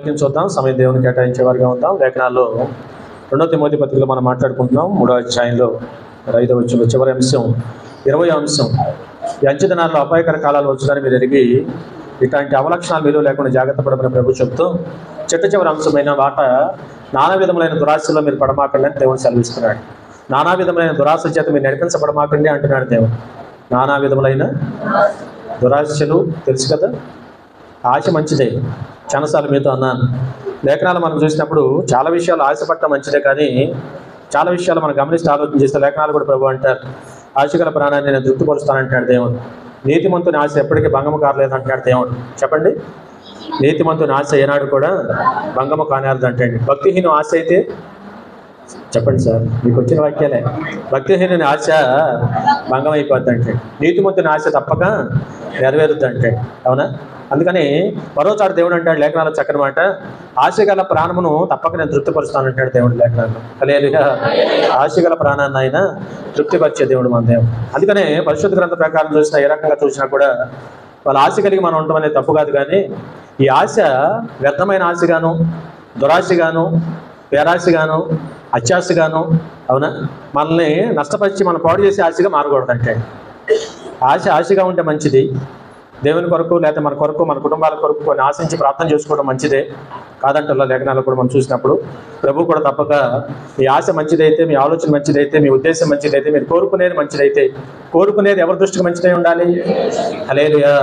వాక్యం చూద్దాం. సమయం దేవుని కేటాయించే వారిగా ఉందాం. లేఖనాల్లో 2 తిమోతి పత్రికలో మనం మాట్లాడుకుంటున్నాం. 3వ అధ్యాయంలో 5వ వచనం చివరి అంశం 20వ అంశం. ఈ అంచె దినాల్లో అపాయకర కాలాలు వచ్చారని మీరు ఎరిగి ఇట్లాంటి అవలక్షణాలు మీరు లేకుండా జాగ్రత్త పడమని ప్రభు చెప్తూ చివరి అంశమైన మాట నానా విధములైన దురాశలో మీరు పడమాకండి అని దేవుడు సెలవిస్తున్నాడు. నానా విధములైన దురాశ చేత మీరు నడిపించబడమాకండి అంటున్నాడు దేవుడు. నానా విధములైన దురాశలు తెలుసు కదా, ఆశ మంచిదే. చాలాసార్లు మీతో అన్నాను. లేఖనాలు మనం చూసినప్పుడు చాలా విషయాలు ఆశపడటం మంచిదే, కానీ చాలా విషయాలు మనం గమనిస్తే ఆలోచన చేస్తే లేఖనాలు కూడా ప్రభు అంటారు, ఆశగల ప్రాణాన్ని నేను తృప్తిపరుస్తానంటున్నాడు దేవుడు. నీతిమంతుని ఆశ ఎప్పటికీ భంగము కారలేదు అంటున్నాడు దేవుడు. చెప్పండి, నీతిమంతుని ఆశ ఏనాడు కూడా భంగము కానేరదు అంటే. భక్తిహీన ఆశ అయితే చెప్పండి సార్, మీకు వచ్చిన వాక్యాలే. భక్తిహీనుని ఆశ భంగం అయిపోద్ది అంటే, నీతిమంతుని ఆశ తప్పక నెరవేరుద్ది అంటే. అవునా? అందుకని మరోసారి దేవుడు అంటాడు లేఖనాలు చక్కని మాట, ఆశగల ప్రాణమును తప్పక నేను తృప్తిపరుస్తానంటాడు దేవుడు లేఖనాలు. హల్లెలూయా. ఆశగల ప్రాణాన్ని ఆయన తృప్తిపరిచే దేవుడు మన దేవుడు. అందుకనే పరిశుద్ధ గ్రంథ ప్రకారం చూసినా ఏ రకంగా చూసినా కూడా వాళ్ళ ఆశ కలిగి మనం ఉండడం అనేది తప్పు కాదు, కానీ ఈ ఆశ వ్యర్థమైన ఆశగాను, దురాశగాను, పేరాశగాను, అత్యాశగాను, అవునా, మనల్ని నష్టపరిచి మనం పాడు చేసే ఆశగా మారకూడదంటే. ఆశగా ఉంటే మంచిది. దేవుని కొరకు లేకపోతే మన కొరకు, మన కుటుంబాల కొరకు కొన్ని ఆశించి ప్రార్థన చేసుకోవడం మంచిదే కాదంటల్లా. లేఖనాలు కూడా మనం చూసినప్పుడు ప్రభు కూడా తప్పక మీ ఆశ మంచిదైతే, మీ ఆలోచన మంచిదైతే, మీ ఉద్దేశం మంచిదైతే, మీరు కోరుకునేది మంచిదైతే, కోరుకునేది ఎవరి దృష్టికి మంచిదై ఉండాలి? హల్లెలూయా.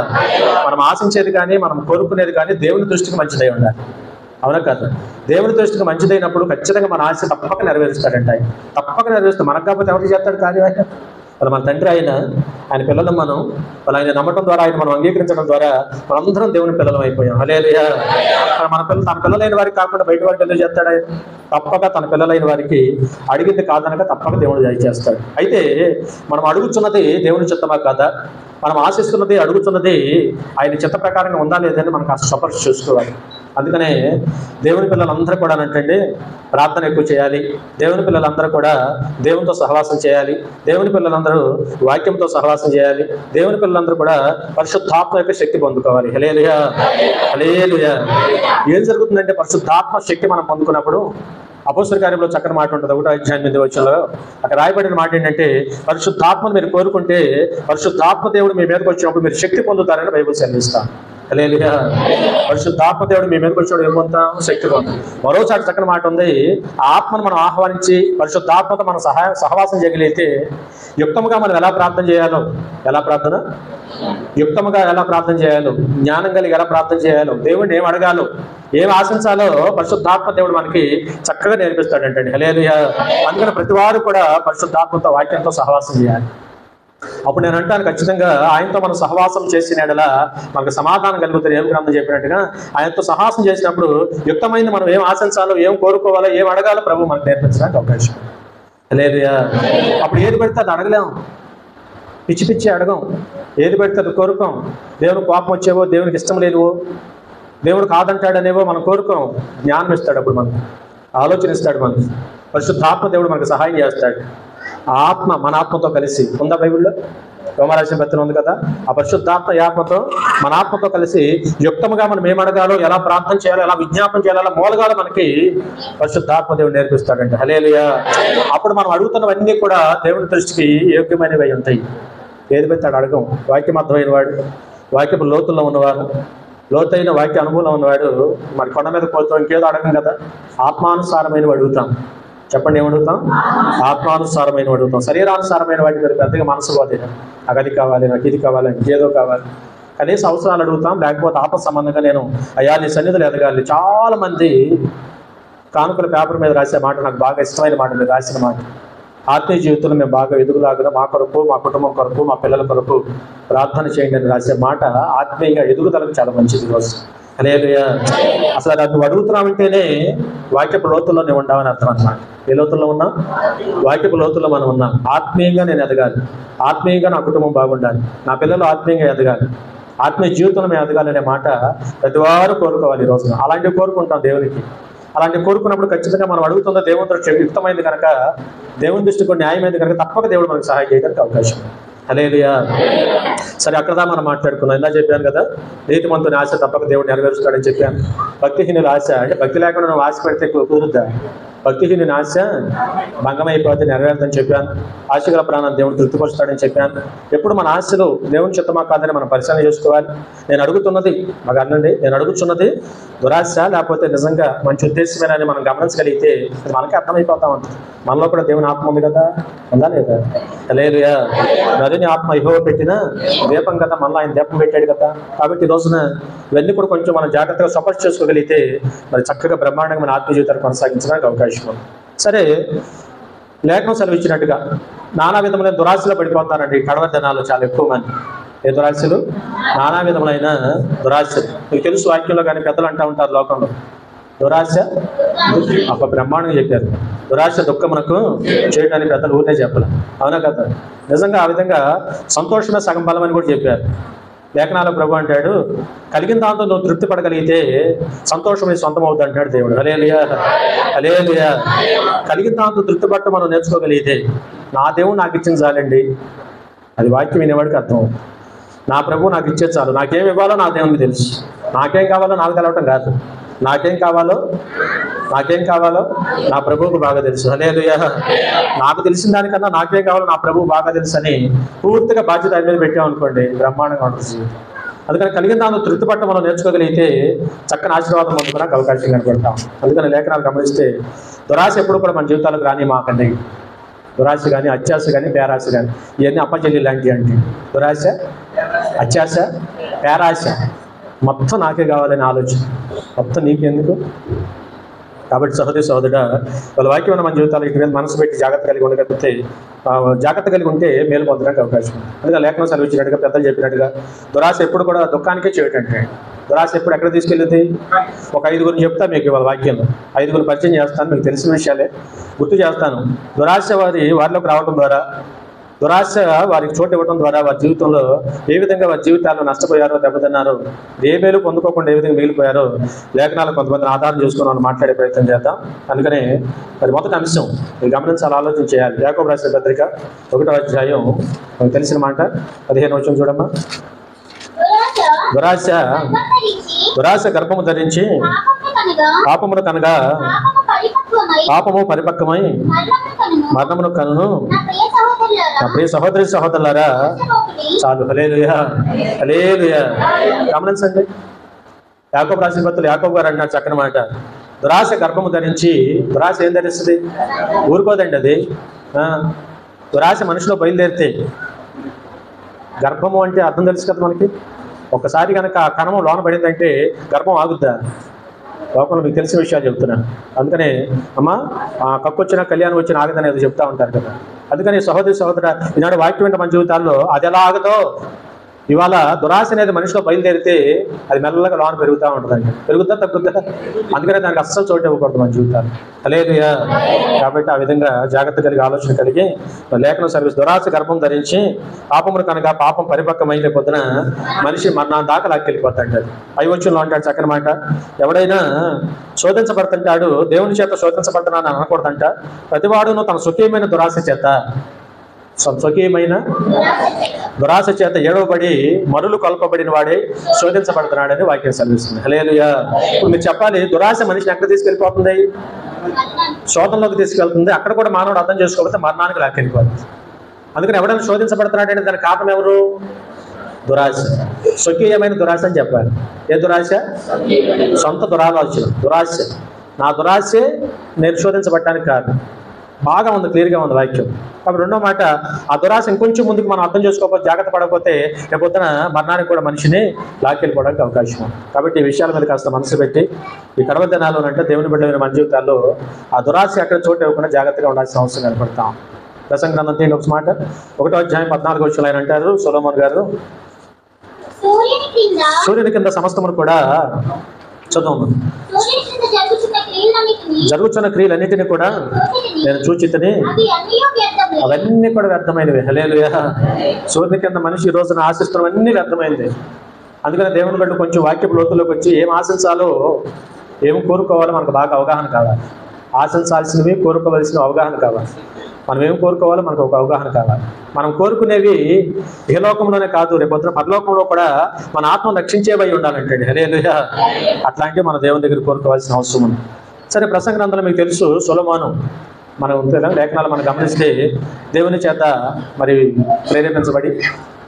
మనం ఆశించేది కానీ మనం కోరుకునేది కానీ దేవుని దృష్టికి మంచిదై ఉండాలి. అవునా కాదు? దేవుని దృష్టికి మంచిదైనప్పుడు ఖచ్చితంగా మన ఆశ తప్పక నెరవేరుస్తాడంట. ఆయన తప్పక నెరవేరుస్తాడు. మనకు కాకపోతే ఎవరికి చేస్తాడు కార్యం? ఆయన మన తండ్రి. ఆయన పిల్లలు మనం ఆయన నమ్మటం ద్వారా, ఆయన మనం అంగీకరించడం ద్వారా మనందరం దేవుని పిల్లలం అయిపోయాం. హల్లెలూయా. తన పిల్లలైన వారికి కాకుండా బయట వారికి ఎందుకు చేస్తాడు? ఆయన తప్పక తన పిల్లలైన వారికి అడిగింది కాదనక తప్పక దేవుడు చేస్తాడు. అయితే మనం అడుగుతున్నది దేవుని చిత్తమా కాదా, మనం ఆశిస్తున్నది, అడుగుతున్నది ఆయన చిత్త ప్రకారంగా ఉందా లేదని మనం కాస్త సపర్స్ చూసుకోవాలి. అందుకనే దేవుని పిల్లలందరూ కూడా అంటే ప్రార్థన ఎక్కువ చేయాలి. దేవుని పిల్లలందరూ కూడా దేవునితో సహవాసం చేయాలి. దేవుని పిల్లలందరూ వాక్యంతో సహవాసం చేయాలి. దేవుని పిల్లలందరూ కూడా పరిశుద్ధాత్మ యొక్క శక్తి పొందుకోవాలి. హల్లెలూయా. హల్లెలూయా. ఏం జరుగుతుందంటే పరిశుద్ధాత్మ శక్తి మనం పొందుకున్నప్పుడు అపోస్తల కార్యంలో చక్కని మాట ఉంటుంది. 1వ అధ్యాయం 8వ వచనంలో అక్కడ రాయబడిన మాట ఏంటంటే, పరిశుద్ధాత్మను మీరు కోరుకుంటే పరిశుద్ధాత్మ దేవుడు మీ మీదకి వచ్చినప్పుడు మీరు శక్తి పొందుతారని బైబిల్ సెలవిస్తాం. హల్లెలూయా. పరిశుద్ధాత్మ దేవుడు మీ మీదకి వచ్చాడు, ఏం పొందుతాం? శక్తి పొందుతాం. మరోసారి చక్కని మాట ఉంది, ఆత్మను మనం ఆహ్వానించి పరిశుద్ధాత్మతో మనం సహవాసం చేయగలిగితే యుక్తముగా మనం ఎలా ప్రార్థన చేయాలో, యుక్తముగా ఎలా ప్రార్థన చేయాలో, జ్ఞానం కలిగి ఎలా ప్రార్థన చేయాలో, దేవుడిని ఏం అడగాలో, ఏం ఆశించాలో పరిశుద్ధాత్మ దేవుడు మనకి చక్కగా నేర్పిస్తాడంటండి. హల్లెలూయా. అందుకని ప్రతి వారు కూడా పరిశుద్ధాత్మతో, వాక్యంతో సహవాసం చేయాలి. అప్పుడు నేను అంటాను, ఖచ్చితంగా ఆయనతో మనం సహవాసం చేసిన ఎడలా మనకు సమాధానం కలుగుతుంది. ఏం గ్రంథం చెప్పినట్టుగా ఆయనతో సహవాసం చేసినప్పుడు యుక్తమైంది మనం ఏం ఆశించాలో, ఏం కోరుకోవాలో, ఏం అడగాలో ప్రభు మనకు నేర్పించడానికి అవకాశం. హల్లెలూయా. అప్పుడు ఏది పెడితే అది అడగలేం, పిచ్చి అడగం, ఏది పెడితే అది కోరుకోం. దేవునికి కోపం వచ్చేవో, దేవునికి ఇష్టం లేనివో, దేవుడు కాదంటాడనేవో మనం కోరుకోం. జ్ఞానం ఇస్తాడు, అప్పుడు మనకు ఆలోచన ఇస్తాడు. మనకు పరిశుద్ధాత్మ దేవుడు మనకు సహాయం చేస్తాడు. ఆత్మ మన ఆత్మతో కలిసి ఉందా బైబిల్లో? రోమరాసిన పత్రిక ఉంది కదా, ఆ పరిశుద్ధాత్మ ఆత్మతో మన ఆత్మతో కలిసి యుక్తముగా మనం ఏం అడగాలో, ఎలా ప్రార్థన చేయాలో, ఎలా విజ్ఞాపన చేయాలో, ఎలా మూలగాలో మనకి పరిశుద్ధాత్మ దేవుడు నేర్పిస్తాడంటే. హల్లెలూయా. అప్పుడు మనం అడుగుతున్నవన్నీ కూడా దేవుని దృష్టికి యోగ్యమైనవి ఉంటాయి. ఏది పెడతాడు అడగం. వాక్యం అర్థమైన వాడు, వాక్యపు లోతుల్లో ఉన్నవారు, లోతైన వాక్య అనుభవంలో ఉన్నవాడు మరి కొండ మీద పోతాం, ఇంకేదో అడగం కదా, ఆత్మానుసారమైనవి అడుగుతాం. చెప్పండి, ఏమడుగుతాం? ఆత్మానుసారమైన అడుగుతాం. శరీరానుసారమైన వాటి మీద పెద్దగా మనసు పోతే నాకు అది కావాలి, నాకు ఇది కావాలి, ఇంకేదో కావాలి, కనీసం అవసరాలు అడుగుతాం. లేకపోతే ఆత్మ సంబంధంగా నేను అయ్యా నీ సన్నిధులు ఎదగాలి. చాలా మంది కానుకల పేపర్ మీద రాసే మాట నాకు బాగా ఇష్టమైన మాట, మీరు రాసిన మాట, ఆత్మీయ జీవితంలో మేము బాగా ఎదుగులాగా మా కొరకు, మా కుటుంబం కొరకు, మా పిల్లల కొరకు ప్రార్థన చేయండి అని రాసే మాట ఆత్మీయంగా ఎదుగుదలకు చాలా మంచిది రోజు. హల్లెలూయా. అసలు అది నువ్వు అడుగుతున్నామంటేనే వాక్యపు లోతుల్లోనే ఉండవని అర్థం అన్నమాట. ఏ లోతుల్లో ఉన్నాం? వాక్యపు లోతుల్లో మనం ఉన్నాం. ఆత్మీయంగా నేను ఎదగాలి, ఆత్మీయంగా నా కుటుంబం బాగుండాలి, నా పిల్లలు ఆత్మీయంగా ఎదగాలి, ఆత్మీయ జీవితంలో మేము ఎదగాలనే మాట ప్రతి వారు కోరుకోవాలి ఈ రోజున. అలాంటివి కోరుకుంటాం దేవునికి. అలాంటివి కోరుకున్నప్పుడు ఖచ్చితంగా మనం అడుగుతుందో దేవుని దృష్టి యుక్తమైంది కనుక, దేవుని దృష్టి కొన్ని న్యాయమైంది కనుక తప్పక దేవుడు మనకు సహాయం చేయడానికి అవకాశం. హల్లెలూయా. సరే, అక్కడ మనం మాట్లాడుకున్నాం. ఇందా చెప్పాను కదా, నీతిమంతుని ఆశ తప్పక దేవుడు నెరవేరుస్తాడని చెప్పాను. భక్తిహీనుల ఆశ అంటే భక్తి లేకుండా నువ్వు ఆశ పెడితే కుదురుద్దా? భక్తిహీనుని ఆశ భంగమైపోతే నెరవేరుతుందని చెప్పాను. ఆశగల ప్రాణాన్ని దేవుడు తృప్తిపరుస్తాడని చెప్పాను. ఎప్పుడు మన ఆశలు దేవుని చిత్తమా కాదని మనం పరిశీలన చేసుకోవాలి. నేను అడుగుతున్నది మాకు అనండి, నేను అడుగుతున్నది దురాశ లేకపోతే నిజంగా మంచి ఉద్దేశమేనని మనం గమనించగలిగితే అది మనకే అర్థమైపోతా ఉంటుంది. మనలో కూడా దేవుని ఆత్మ ఉంది కదా, ఉందా లేదా? హల్లెలూయా. నరుని ఆత్మ యెహోవా పెట్టిన దీపం కదా, మనలో ఆయన దీపం పెట్టాడు కదా. కాబట్టి ఈ రోజున ఇవన్నీ కూడా కొంచెం మనం జాగ్రత్తగా సపోర్ట్ చేసుకోగలిగితే మరి చక్కగా బ్రహ్మాండంగా మన ఆత్మ జీవితాన్ని కొనసాగించడానికి అవకాశం ఉంది. సరే, లేఖనం సెలవిచ్చినట్టుగా నానా విధములైన దురాశలో పడిపోతారండి కడవరి దినాల్లో చాలా ఎక్కువ మంది. ఏ దురాశలు? నానా విధములైన దురాశలు. మీకు తెలుసు, వాక్యంలో కానీ పెద్దలు అంటూ ఉంటారు లోకంలో, దురాశ ఒక బ్రహ్మాండంగా చెప్పారు. దురాశ దుఃఖమునకు చేయడానికి పెద్దలు ఊరినే చెప్పాలి, అవునా కదా? నిజంగా ఆ విధంగా సంతోషమే సగం బలం అని కూడా చెప్పారు. లేఖనాల ప్రభు అంటాడు, కలిగిన దాంతో నువ్వు తృప్తి పడగలిగితే సంతోషం నీ సొంతం అవుతుంది అంటాడు దేవుడు. హల్లెలూయా, హల్లెలూయా. కలిగిన దాంతో తృప్తి పట్ట మనం నేర్చుకోగలిగితే నా దేవుడు నాకు ఇచ్చింది చాలండి, అది వాక్యం వినేవాడికి అర్థం. నా ప్రభు నాకు ఇచ్చేది చాలు, నాకేం ఇవ్వాలో నా దేవునికి తెలుసు. నాకేం కావాలో నాకు తెలవటం కాదు, నాకేం కావాలో నా ప్రభువుకు బాగా తెలుసు. హల్లెలూయా. నాకు తెలిసిన దానికన్నా నాకేం కావాలో నా ప్రభువు బాగా తెలుసు అని పూర్తిగా బాధ్యత ఆయన మీద పెట్టామనుకోండి, బ్రహ్మాండంగా ఉంటుంది. అందుకని కలిగిన దాన్ని తృప్తి పట్ట మనం నేర్చుకోగలిగితే చక్కని ఆశీర్వాదం పొందుకోవడానికి అవకాశం కనపడతాం. అందుకని లేఖనాలు గమనిస్తే దురాశ ఎప్పుడు కూడా మన జీవితాలకు రాని మాకండి. దురాశ కానీ, అత్యాశ కానీ, పేరాశ కానీ, ఇవన్నీ అప్పచెల్లి లాంటివి అంటే దురాశ, అత్యాశ, పేరాశ మొత్తం నాకే కావాలని ఆలోచన, మొత్తం నీకెందుకు? కాబట్టి సహోదరుడా, వాళ్ళ వాక్యం మన జీవితాలు ఇటు మీద మనసు పెట్టి జాగ్రత్త కలిగి ఉండకపోతే, జాగ్రత్త కలిగి ఉంటే మేలు పొందడానికి అవకాశం ఉంది. అందుకే లేఖనం సెలవిచ్చినట్టుగా పెద్దలు చెప్పినట్టుగా దురాశ ఎప్పుడు కూడా దుఃఖానికే చేయటంటే, దురాశ ఎప్పుడు ఎక్కడ తీసుకెళ్ళింది? ఒక 5గురిని చెప్తా మీకు ఇవాళ వాక్యంలో. 5గురిని పరిచయం చేస్తాను, మీకు తెలిసిన విషయాలే గుర్తు చేస్తాను. దురాశ వారిలోకి రావడం ద్వారా, దురాశ వారికి చోటు ఇవ్వడం ద్వారా వారి జీవితంలో ఏ విధంగా వారి జీవితాల్లో నష్టపోయారో, దెబ్బతిన్నారో, ఏ మేలు పొందుకోకుండా ఏ విధంగా మిగిలిపోయారో లేఖనాలు కొంతమందిని ఆధారం చేసుకుని మనం మాట్లాడే ప్రయత్నం చేద్దాం. అందుకనే మరి మొదటి అంశం మీరు గమనించాలి, ఆలోచన చేయాలి. యాకోబు రాసిన పత్రిక 1వ అధ్యాయం, మనకు తెలిసిన మాట 15వ వచనం చూడమ్మా. దురాశ గర్భము ధరించి పాపమును కనగా పాపము పరిపక్వమై మరణమును కనును. నా ప్రియ సహోదరులారా, చాలు. హల్లెలూయా, హల్లెలూయా. గమనించండి, యాకోబు రాసిన పత్రికలో యాకోబు గారు అన్నాడు చక్కని మాట. దురాశ గర్భము ధరించి, దురాశ ఏం ధరిస్తుంది? ఊరుకోదండి అది. దురాశ మనిషిలో బయలుదేరితే, గర్భము అంటే అర్థం తెలుసు కదా మనకి. ఒక్కసారి కనుక ఆ కణము లోన పడిందంటే గర్భం ఆగుద్దా? లోకంలో మీకు తెలిసిన విషయాలు చెప్తున్నాను. అందుకనే అమ్మ కక్కొచ్చిన కళ్యాణం వచ్చిన ఆగదనేది చెప్తా ఉంటారు కదా. అందుకని సహోదర ఈనాడు వాక్యం వెంట మన జీవితాల్లో అది ఎలా ఆగదో, ఇవాళ దురాశ అనేది మనిషిలో బయలుదేరితే అది మెల్లగా లోన పెరుగుతూ ఉంటుందండి. పెరుగుద్దా తగ్గుద్దా? అందుకనే దానికి అస్సలు చోటు ఇవ్వకూడదు మన జీవితాలు. హల్లెలూయా. కాబట్టి ఆ విధంగా జాగ్రత్త కలిగి ఆలోచన కలిగి లేఖనం సర్వీస్ దురాశ గర్భం ధరించి పాపమును కనుక పాపం పరిపక్వమైన పొద్దున మనిషి మరణాన్ని దాకా లాక్కెళ్ళిపోతాడు. 5వ వచనంలో అంటాడు చక్కని మాట, ఎవడైనా శోధించబడుతుంటాడు, దేవుని చేత శోధించబడుతున్నాను అనకూడదంట. ప్రతివాడును తన స్వకీయమైన దురాశ చేత, స్వకీయమైన దురాశ చేత ఏడవబడి మరులు కొల్పబడిన వాడే శోధించబడుతున్నాడని వాక్యం సెలవిస్తుంది. హల్లెలూయా. ఇప్పుడు మీరు చెప్పాలి, దురాశ మనిషిని ఎక్కడ తీసుకెళ్ళిపోతుంది? శోధనలోకి తీసుకెళ్తుంది. అక్కడ కూడా మానవుడు అర్థం చేసుకోకపోతే మరణానికి లాక్కెళ్ళిపోతుంది. అందుకని ఎవడైనా శోధించబడుతున్నాడంటే దానికి కారణం ఎవరు? దురాశ. స్వకీయమైన దురాశ అని చెప్పాలి. ఏ దురాశ? సొంత దురాలోచన, దురాశ. నా దురాశే నేను శోధించబడటానికి కారణం. బాగా ఉంది, క్లియర్గా ఉంది వాక్యం. కాబట్టి రెండో మాట, ఆ దురాశ ఇంకొంచెం ముందుకు మనం అర్థం చేసుకోకపోతే, జాగ్రత్త పడకపోతే రేపొద్దున మరణానికి కూడా మనిషిని లాక్కెళ్ళిపోవడానికి అవకాశం ఉంది. కాబట్టి ఈ విషయాల మీద కాస్త మనసు పెట్టి ఈ కడవ దినాల్లోనంటే దేవుని బిడ్డలైన మన జీవితాల్లో ఆ దురాశ అక్కడ చోటు ఇవ్వకుండా జాగ్రత్తగా ఉండాల్సిన అవసరం కనపడతాం. ప్రసంగ గ్రంథం తీయండి ఒక మాట. 1వ అధ్యాయం 14వ వచనంలో ఆయన అంటారు, సొలొమోన్ గారు, సూర్యుని కింద సమస్తమును కూడా చదువు జరుగుతున్న క్రియలన్నిటినీ కూడా నేను చూచితిని, అవన్నీ కూడా వ్యర్థమైనవి. హల్లెలూయా. సూర్యుని కింద మనిషి ఈ రోజున ఆశిస్తున్నవన్నీ వ్యర్థమైనది. అందుకని దేవుని బట్టి కొంచెం వాక్యపు లోతులోకి వచ్చి ఏం ఆశించాలో, ఏం కోరుకోవాలో మనకు బాగా అవగాహన కావాలి. ఆశించాల్సినవి, కోరుకోవలసినవి అవగాహన కావాలి. మనం ఏం కోరుకోవాలో మనకు ఒక అవగాహన కావాలి. మనం కోరుకునేవి ఇహలోకంలోనే కాదు, రేపొద్దున పరలోకంలో కూడా మన ఆత్మను రక్షించేవై ఉండాలంటే హల్లెలూయా. అట్లాంటివి మన దేవుని దగ్గర కోరుకోవాల్సిన అవసరం ఉంది. సరే, ప్రసంగ గ్రంథంలో మీకు తెలుసు సొలొమోను మనం లేఖనాలు మనం గమనిస్తే దేవుని చేత మరి ప్రేరేపించబడి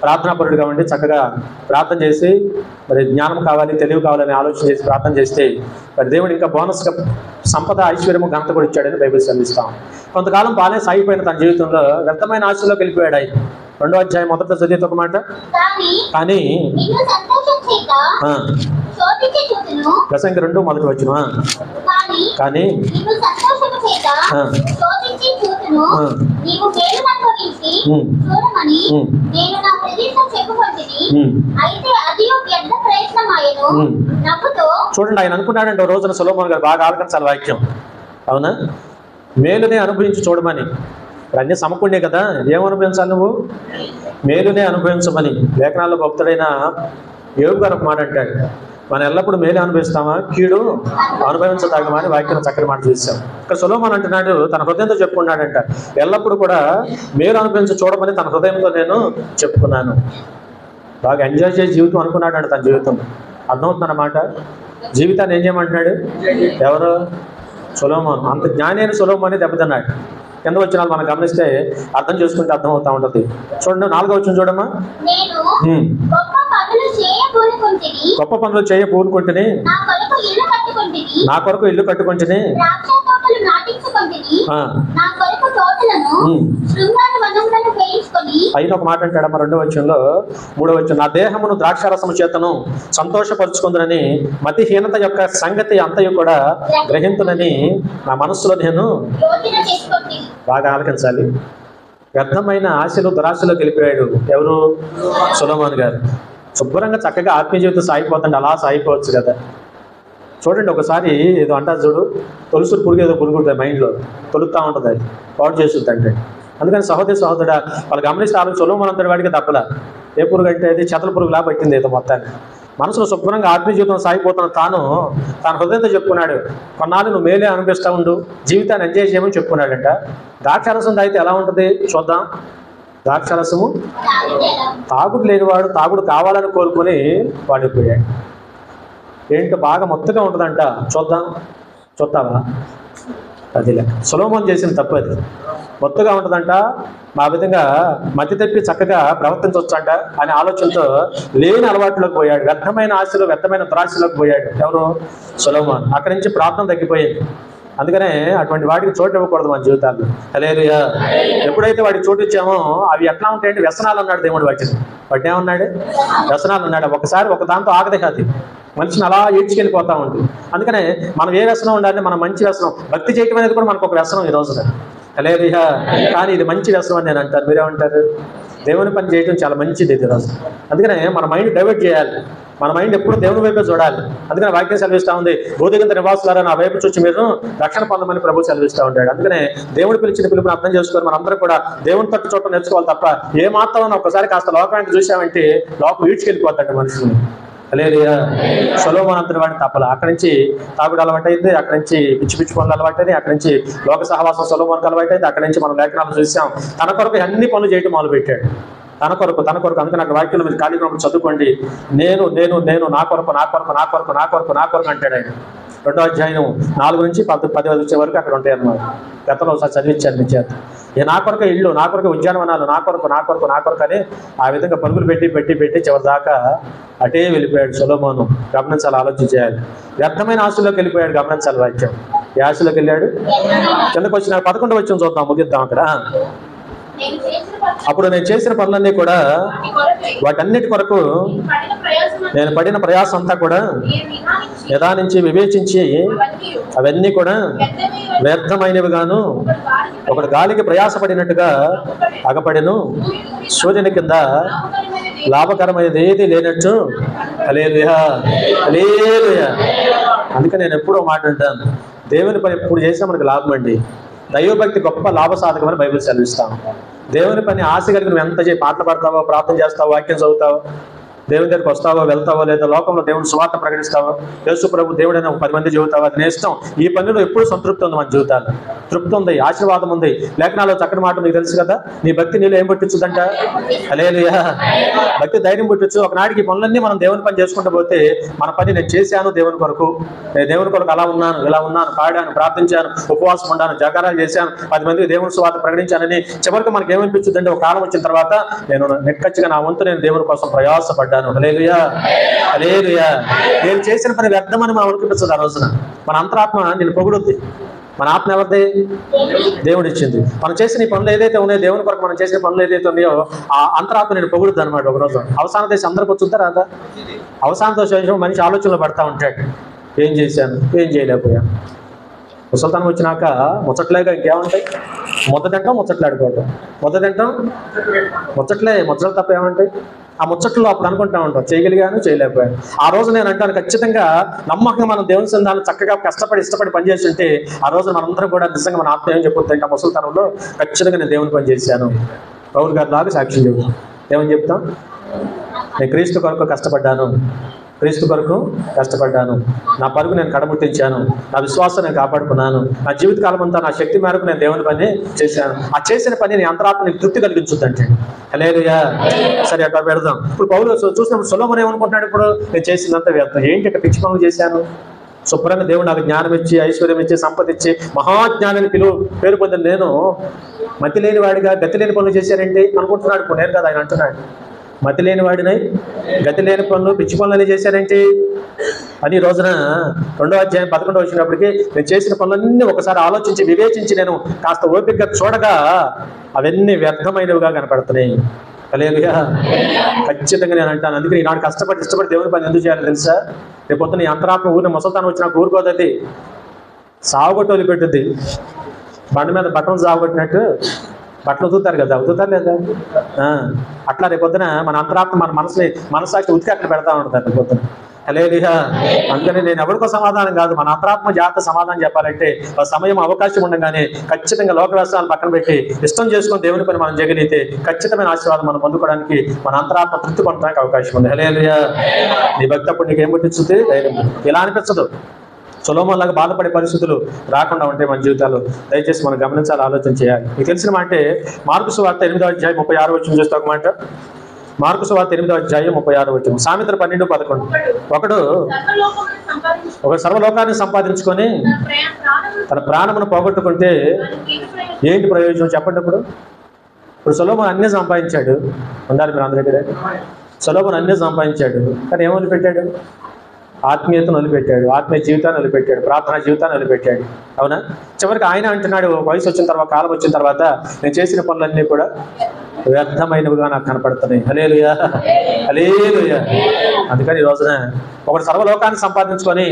ప్రార్థనాపరుడుగా ఉండి చక్కగా ప్రార్థన చేసి మరి జ్ఞానం కావాలి, తెలివి కావాలని ఆలోచన చేసి ప్రార్థన చేస్తే మరి దేవుడు ఇంకా బోనస్గా సంపద, ఐశ్వర్యము, ఘనత కూడా ఇచ్చాడని బైబిల్ చదివిస్తాం. కొంతకాలం బాగానే సాగిపోయిన తన జీవితంలో వ్యర్థమైన ఆశలోకి వెళ్ళిపోయాడు. ఆయన 2వ అధ్యాయం మొదట చదివితే ఒక మాట, కానీ ప్రసంగి 2 మొదటి వచనం, కానీ చూడండి, ఆయన అనుకున్నాడంటే ఓ రోజున సొలొమోను గారు బాగా ఆలకించాలి వాక్యం. అవునా, మేలునే అనుభవించి చూడమని. అన్నీ సమకూడే కదా, ఏం అనుభవించాలి నువ్వు? మేలునే అనుభవించమని లేఖనాల్లో భక్తుడైన యోబు గారు ఒక మాట అంటాడు, మనం ఎల్లప్పుడూ మేలు అనుభవిస్తామా, కీడు అనుభవించదాగమా అని వాక్యం చక్కని మాట చూసాం. ఇక్కడ సొలొమోను అంటున్నాడు, తన హృదయంతో చెప్పుకున్నాడంట, ఎల్లప్పుడూ కూడా మేలు అనుభవించి చూడమని తన హృదయంతో నేను చెప్పుకున్నాను. బాగా ఎంజాయ్ చేసే జీవితం అనుకున్నాడు తన జీవితం. అర్థమవుతుందన్నమాట. జీవితాన్ని ఏం చేయమంటున్నాడు? ఎవరు? సొలొమోను. అంత జ్ఞాని అయిన సొలొమోను దెబ్బతిన్నాడు. కింద వచ్చిన మనం గమనిస్తే అర్థం చేసుకుంటే అర్థం అవుతా ఉంటది. చూడండి, 4వ వచనం చూడమ్మా. గొప్ప పనులు చేయ పూనుకుంటుని, నా కొరకు ఇల్లు కట్టుకుంటుని, అయిన ఒక మాట అంటాడమ్మా 2వ వచనంలో. 3వ వచనం, నా దేహమును ద్రాక్షారసము చేతను సంతోషపరుచుకుందునని మతిహీనత యొక్క సంగతి అంతయు కూడా గ్రహింతునని నా మనస్సులో నేను. బాగా ఆలకించాలి. వ్యర్థమైన ఆశలు, దురాశలోకి వెళ్ళిపోయాడు ఎవరు? సొలొమోను గారు. శుభ్రంగా చక్కగా ఆత్మీయ జీవితం సాగిపోతుంటే అలా సాగిపోవచ్చు కదా. చూడండి, ఒకసారి ఏదో అంటారు చూడు, తొలుసు పురుగు, ఏదో పురుగు ఉంటుంది మైండ్లో, తొలుగుతూ ఉంటుంది, అది పాడు చేస్తుంది అంటే. అందుకని సహోదరుడా వాళ్ళు గమనిస్తే సొలొమోను అంతటి వాడికి తప్పలా. ఏ పురుగు అంటే అది చెతల పురుగులా పట్టింది ఏదో మొత్తాన్ని. మనసులో శుభ్రంగా ఆత్మీయ జీవితం సాగిపోతున్న తన హృదయంతో చెప్పుకున్నాడు, కొన్నాళ్ళు నువ్వు మేలే అనిపిస్తూ ఉండు, జీవితాన్ని ఎంజాయ్ చేయమని చెప్పుకున్నాడంట. ద్రాక్షారసం తాగితే ఎలా ఉంటుంది చూద్దాం. ద్రాక్షారసము తాగుడు లేనివాడు తాగుడు కావాలని కోరుకుని వాడిపోయాడు. ఏంటో బాగా మొత్తగా ఉంటుందంట, చూద్దావా? అది సొలొమోను చేసిన తప్పు అది. మొత్తగా ఉంటుందంట, మా విధంగా మతి తప్పి చక్కగా ప్రవర్తించవచ్చంట అనే ఆలోచనతో లేని అలవాట్లోకి పోయాడు. వ్యర్థమైన ఆశలు, వ్యర్థమైన దురాశలోకి పోయాడు ఎవరు? సొలొమోను. అక్కడి నుంచి ప్రార్థన తగ్గిపోయింది. అందుకనే అటువంటి వాటికి చోటు ఇవ్వకూడదు మన జీవితాల్లో. హల్లెలూయా. ఎప్పుడైతే వాడికి చోటు ఇచ్చామో అవి ఎట్లా ఉంటాయంటే వ్యసనాలు అన్నాడు దేవుడు. వాటిని ఏమన్నాడు? వ్యసనాలు అన్నాడు. ఒకసారి ఒక దాంతో ఆగదే కాదు, మనిషిని అలా ఏడ్చుకెళ్ళిపోతా ఉంటుంది. అందుకనే మనం ఏ వ్యసనం ఉండాలి? మనం మంచి వ్యసనం. భక్తి చేయటం అనేది కూడా మనకు ఒక వ్యసనం ఈ రోజున. హల్లెలూయా. కానీ ఇది మంచి వ్యసనం అని నేను అంటారు. మీరేమంటారు? దేవుని పని చేయడం చాలా మంచిది ఇది రోజు. అందుకనే మన మైండ్ డైవర్ట్ చేయాలి. మన మైండ్ ఎప్పుడు దేవుని వైపే చూడాలి. అందుకనే వాక్యం సెలవిస్తూ ఉంది, భూదిగంత నివాసులారా నా వైపు చూచి మీరు రక్షణ పొందమని ప్రభు సెలవిస్తూ ఉంటాడు. అందుకనే దేవుడు పిలిచిన పిలుపుని అర్థం చేసుకొని మనందరూ కూడా దేవుని తట్టు చోట నేర్చుకోవాలి తప్ప ఏ మాత్రం ఒకసారి కాస్త లోకానికి చూసామంటే లోకం ఈడ్చుకెళ్ళిపోతాడు మనుషుని. హల్లెలూయా. సొలొమోను అంతటి వాడిని తప్పల. అక్కడి నుంచి తాగుడు అలవాటైంది, అక్కడి నుంచి పిచ్చి పిచ్చి పనులు అలవాటైంది, అక్కడి నుంచి లోక సహవాసం సొలొమోనుకు అలవాటైంది. అక్కడి నుంచి మనం లేఖనాలు చూసాం, తన కొరకు అన్ని పనులు చేయడం మొదలుపెట్టాడు. తన కొరకు. అందుకని నాకు వాక్యంలో మీరు ఖాళీ ఉన్నప్పుడు చదువుకోండి. నేను నేను నేను నా కొరకు నా కొరకు నా కొరకు నా కొరకు నా కొరకు అంటాడు ఆయన. 2వ అధ్యాయం 4 నుంచి 10 వచ్చే వరకు అక్కడ ఉంటాయి అన్నమాట. గతంలో ఒకసారి చదివించాను మీ చేత. నా కొరకు ఇల్లు, నా కొరకు ఉద్యానవనాలు, నా కొరకు నా కొరకు నా కొరకు అని ఆ విధంగా పరుగులు పెట్టి చివరి దాకా అటే వెళ్ళిపోయాడు సొలొమోను. గమనించాలి, ఆలోచన చేయాలి. వ్యర్థమైన ఆశలోకి వెళ్ళిపోయాడు. గమనించాలి వాక్యం. ఏ ఆశలోకి వెళ్ళాడు? కిందకు వచ్చిన 11వ వచనం చూద్దాం, ముగిద్దాం అక్కడ. అప్పుడు నేను చేసిన పనులన్నీ కూడా వాటన్నిటి కొరకు నేను పడిన ప్రయాసం అంతా కూడా నిదానించి వివేచించి అవన్నీ కూడా వ్యర్థమైనవి గాను ఒకడు గాలికి ప్రయాసపడినట్టుగా అగపడెను. సూర్యుని కింద లాభకరమైనది ఏది లేనట్టు. హల్లెలూయా, హల్లెలూయా. అందుకని నేను ఎప్పుడో మాట అంటాను, దేవుని పని ఎప్పుడు చేసినా మనకు లాభం అండి. దైవభక్తి గొప్ప లాభ సాధకమని బైబిల్ సెలవిస్తాం. దేవుని పని ఆశ కలిగి నువ్వు ఎంత పాటలు పాడతావో, ప్రార్థన చేస్తావు, వాక్యం చదువుతావు, దేవుని దగ్గరికి వస్తావో వెళ్తావో, లేదా లోకంలో దేవుని స్వార్థ ప్రకటిస్తావో, యేసు ప్రభు దేవుడైనా 10 మంది జీవితావో, అది నేస్తాం. ఈ పనిలో ఎప్పుడు సంతృప్తి ఉంది మన జీవితాల్లో, తృప్తి ఉంది, ఆశీర్వాదం ఉంది. లేఖనాల్లో చక్కటి మాట మీకు తెలుసు కదా, నీ భక్తి నీళ్ళు ఏం పుట్టించుదంట? హల్లెలూయా. భక్తి ధైర్యం పుట్టించు. ఒకనాటికి పనులన్నీ మనం దేవుని పని చేసుకుంటూ పోతే, మన పని నేను చేశాను దేవుని కొరకు, నేను దేవుని కొరకు అలా ఉన్నాను, ఇలా ఉన్నాను, పాడాను, ప్రార్థించాను, ఉపవాసం ఉన్నాను, జాగారాలు చేశాను, 10 మందికి దేవుని స్వార్థ ప్రకటించానని చివరికి మనకి ఏమనిపించుద్దంటే, ఒక కాలం వచ్చిన తర్వాత నేను నెక్కచ్చిగా నా వంతు నేను దేవుని కోసం ప్రయాసపడ్డాను. హల్లెలూయా, హల్లెలూయా. నేను చేసిన పని వ్యర్థమని మనం అనిపించదు. ఆ రోజున మన అంతరాత్మ నేను పొగుడుద్ది. మన ఆత్మ ఎవరిది? దేవుడు ఇచ్చింది. మనం చేసిన ఈ పనులు ఏదైతే ఉన్నాయో, దేవుని కొరకు మనం చేసిన పనులు ఏదైతే ఉన్నాయో, ఆ అంతరాత్మ నేను పొగుడుద్ది అనమాట. ఒకరోజు అవసాన దశ అందరికి వచ్చుద్దా రాదా? అవసాన దశ మనిషి ఆలోచనలు పడతా ఉంటాడు. ఏం చేశాను, ఏం చేయలేకపోయాను. ముసలితనం వచ్చినాక ముచ్చట్లేగా ఇంకేముంటాయి? ముద్దతింటాం, ముచ్చట్లాడుకోవటం. ముద్దతింటాం, ముచ్చట్లు తప్ప ఏమంటాయి? ఆ ముచ్చట్లో అప్పుడు అనుకుంటా ఉంటాం, చేయగలిగాను, చేయలేకపోయాను. ఆ రోజు నేను అంటాను, ఖచ్చితంగా నమ్మకంగా మనం దేవుని సంధానం చక్కగా కష్టపడి ఇష్టపడి పనిచేస్తుంటే, ఆ రోజు మనందరం కూడా నిజంగా మన ఆత్మ ఏం చెప్పుద్ది? ఆ ముసలితనంలో ఖచ్చితంగా నేను దేవుని పని చేశాను. పౌలు గారి లాగా సాక్ష్యం చెబుతాం. ఏమని చెప్తాం? నేను క్రీస్తు కొరకు కష్టపడ్డాను, క్రీస్తు కొరకు కష్టపడ్డాను, నా పరుగు నేను కడముట్టించాను, నా విశ్వాసం నేను కాపాడుకున్నాను, నా జీవితకాలం అంతా నా శక్తి మేరకు నేను దేవుని పని చేశాను. ఆ చేసిన పని నీ అంతరాత్మనికి తృప్తి కలిగించుద్దంటే. హల్లెలూయా. సరే, అక్కడ పెడదాం. ఇప్పుడు పౌలు చూసినప్పుడు సొలొమోను ఏమనుకుంటున్నాడు? ఇప్పుడు నేను చేసిందంతా వ్యర్థం, ఏంటి ఇక్కడ పిచ్చి పనులు చేశాను? శుభ్రంగా దేవుడు నాకు జ్ఞానం ఇచ్చి, ఐశ్వర్యం ఇచ్చి, సంపద ఇచ్చి, మహాజ్ఞానాన్ని పేరు పొందిన నేను మతి లేని వాడిగా గతి లేని పనులు చేశానండి అనుకుంటున్నాడు. ఇప్పుడు నేను కదా ఆయన అంటున్నాడు, మతి లేని వాడినై గతి లేని పనులు, పిచ్చి పనులు చేశారేంటి అని. ఈ రోజున 2వ అధ్యాయం 11 వచ్చినప్పటికీ నేను చేసిన పనులన్నీ ఒకసారి ఆలోచించి వివేచించి నేను కాస్త ఓపికగా చూడగా అవన్నీ వ్యర్థమైనవిగా కనపడుతున్నాయి. హల్లెలూయా. ఖచ్చితంగా నేను అంటాను. అందుకని ఈనాడు కష్టపడి ఇష్టపడి దేవుని పని ఎందుకు చేయాలి తెలుసా? రేపు పొద్దున నీ అంతరాత్మ ఊరిని ముసల్తానం వచ్చినా ఊరుకోదది, సాగుగొట్టి వదిలిపెట్టుద్ది. బండి మీద బట్టలు సాగుకొట్టినట్టు బట్టలు ఉతుకుతారు కదా, ఉతుకుతారు లేదా? అట్లా రేపొద్దున మన అంతరాత్మ మన మనసాక్షి ఉతికి అట్లా పెడతా ఉంటుంది రేపొద్దున. హల్లెలూయా. అందుకని నేను ఎవరికో సమాధానం కాదు, మన అంతరాత్మ జాగ్రత్త సమాధానం చెప్పాలంటే సమయం అవకాశం ఉండగానే ఖచ్చితంగా లోక వ్యవస్థలు పక్కన పెట్టి ఇష్టం చేసుకుని దేవుని పని మనం జగలిగితే ఖచ్చితమైన ఆశీర్వాదం మనం పొందుకోవడానికి, మన అంతరాత్మ తృప్తి పొందడానికి అవకాశం ఉంది. హల్లెలూయా. నీ భక్తి అప్పుడు నీకేం పుట్టించుద్ది? ధైర్యం. ఇలా అనిపించదు. సొలొమోను లాగా బాధపడే పరిస్థితులు రాకుండా ఉంటే మన జీవితాలు దయచేసి మనం గమనించాలి, ఆలోచన చేయాలి. మీకు తెలిసిన మాట మార్కు సువార్త 8వ అధ్యాయం 36వ వచనం చూస్తే ఒక మాట. మార్కు సువార్త 8వ అధ్యాయం 36వ వచనం. సామెతలు 12:11. ఒక సర్వలోకాన్ని సంపాదించుకొని తన ప్రాణమును పోగొట్టుకుంటే ఏంటి ప్రయోజనం చెప్పండి? ఇప్పుడు సొలొమోను అన్నీ సంపాదించాడు. ఉండాలి మీరు అందరి దగ్గర. సొలొమోను అన్నీ సంపాదించాడు, కానీ ఏం వదిలిపెట్టాడు? ఆత్మీయతను వదిలిపెట్టాడు, ఆత్మీయ జీవితాన్ని వదిలిపెట్టాడు, ప్రార్థనా జీవితాన్ని వదిలిపెట్టాడు. అవునా? చివరికి ఆయన అంటున్నాడు, వయసు వచ్చిన తర్వాత, కాలం వచ్చిన తర్వాత నేను చేసిన పనులన్నీ కూడా వ్యర్థమైనవిగా నాకు కనపడుతున్నాయి. హల్లెలూయా, హల్లెలూయా. అందుకని ఈ రోజున ఒకడు సర్వలోకాన్ని సంపాదించుకొని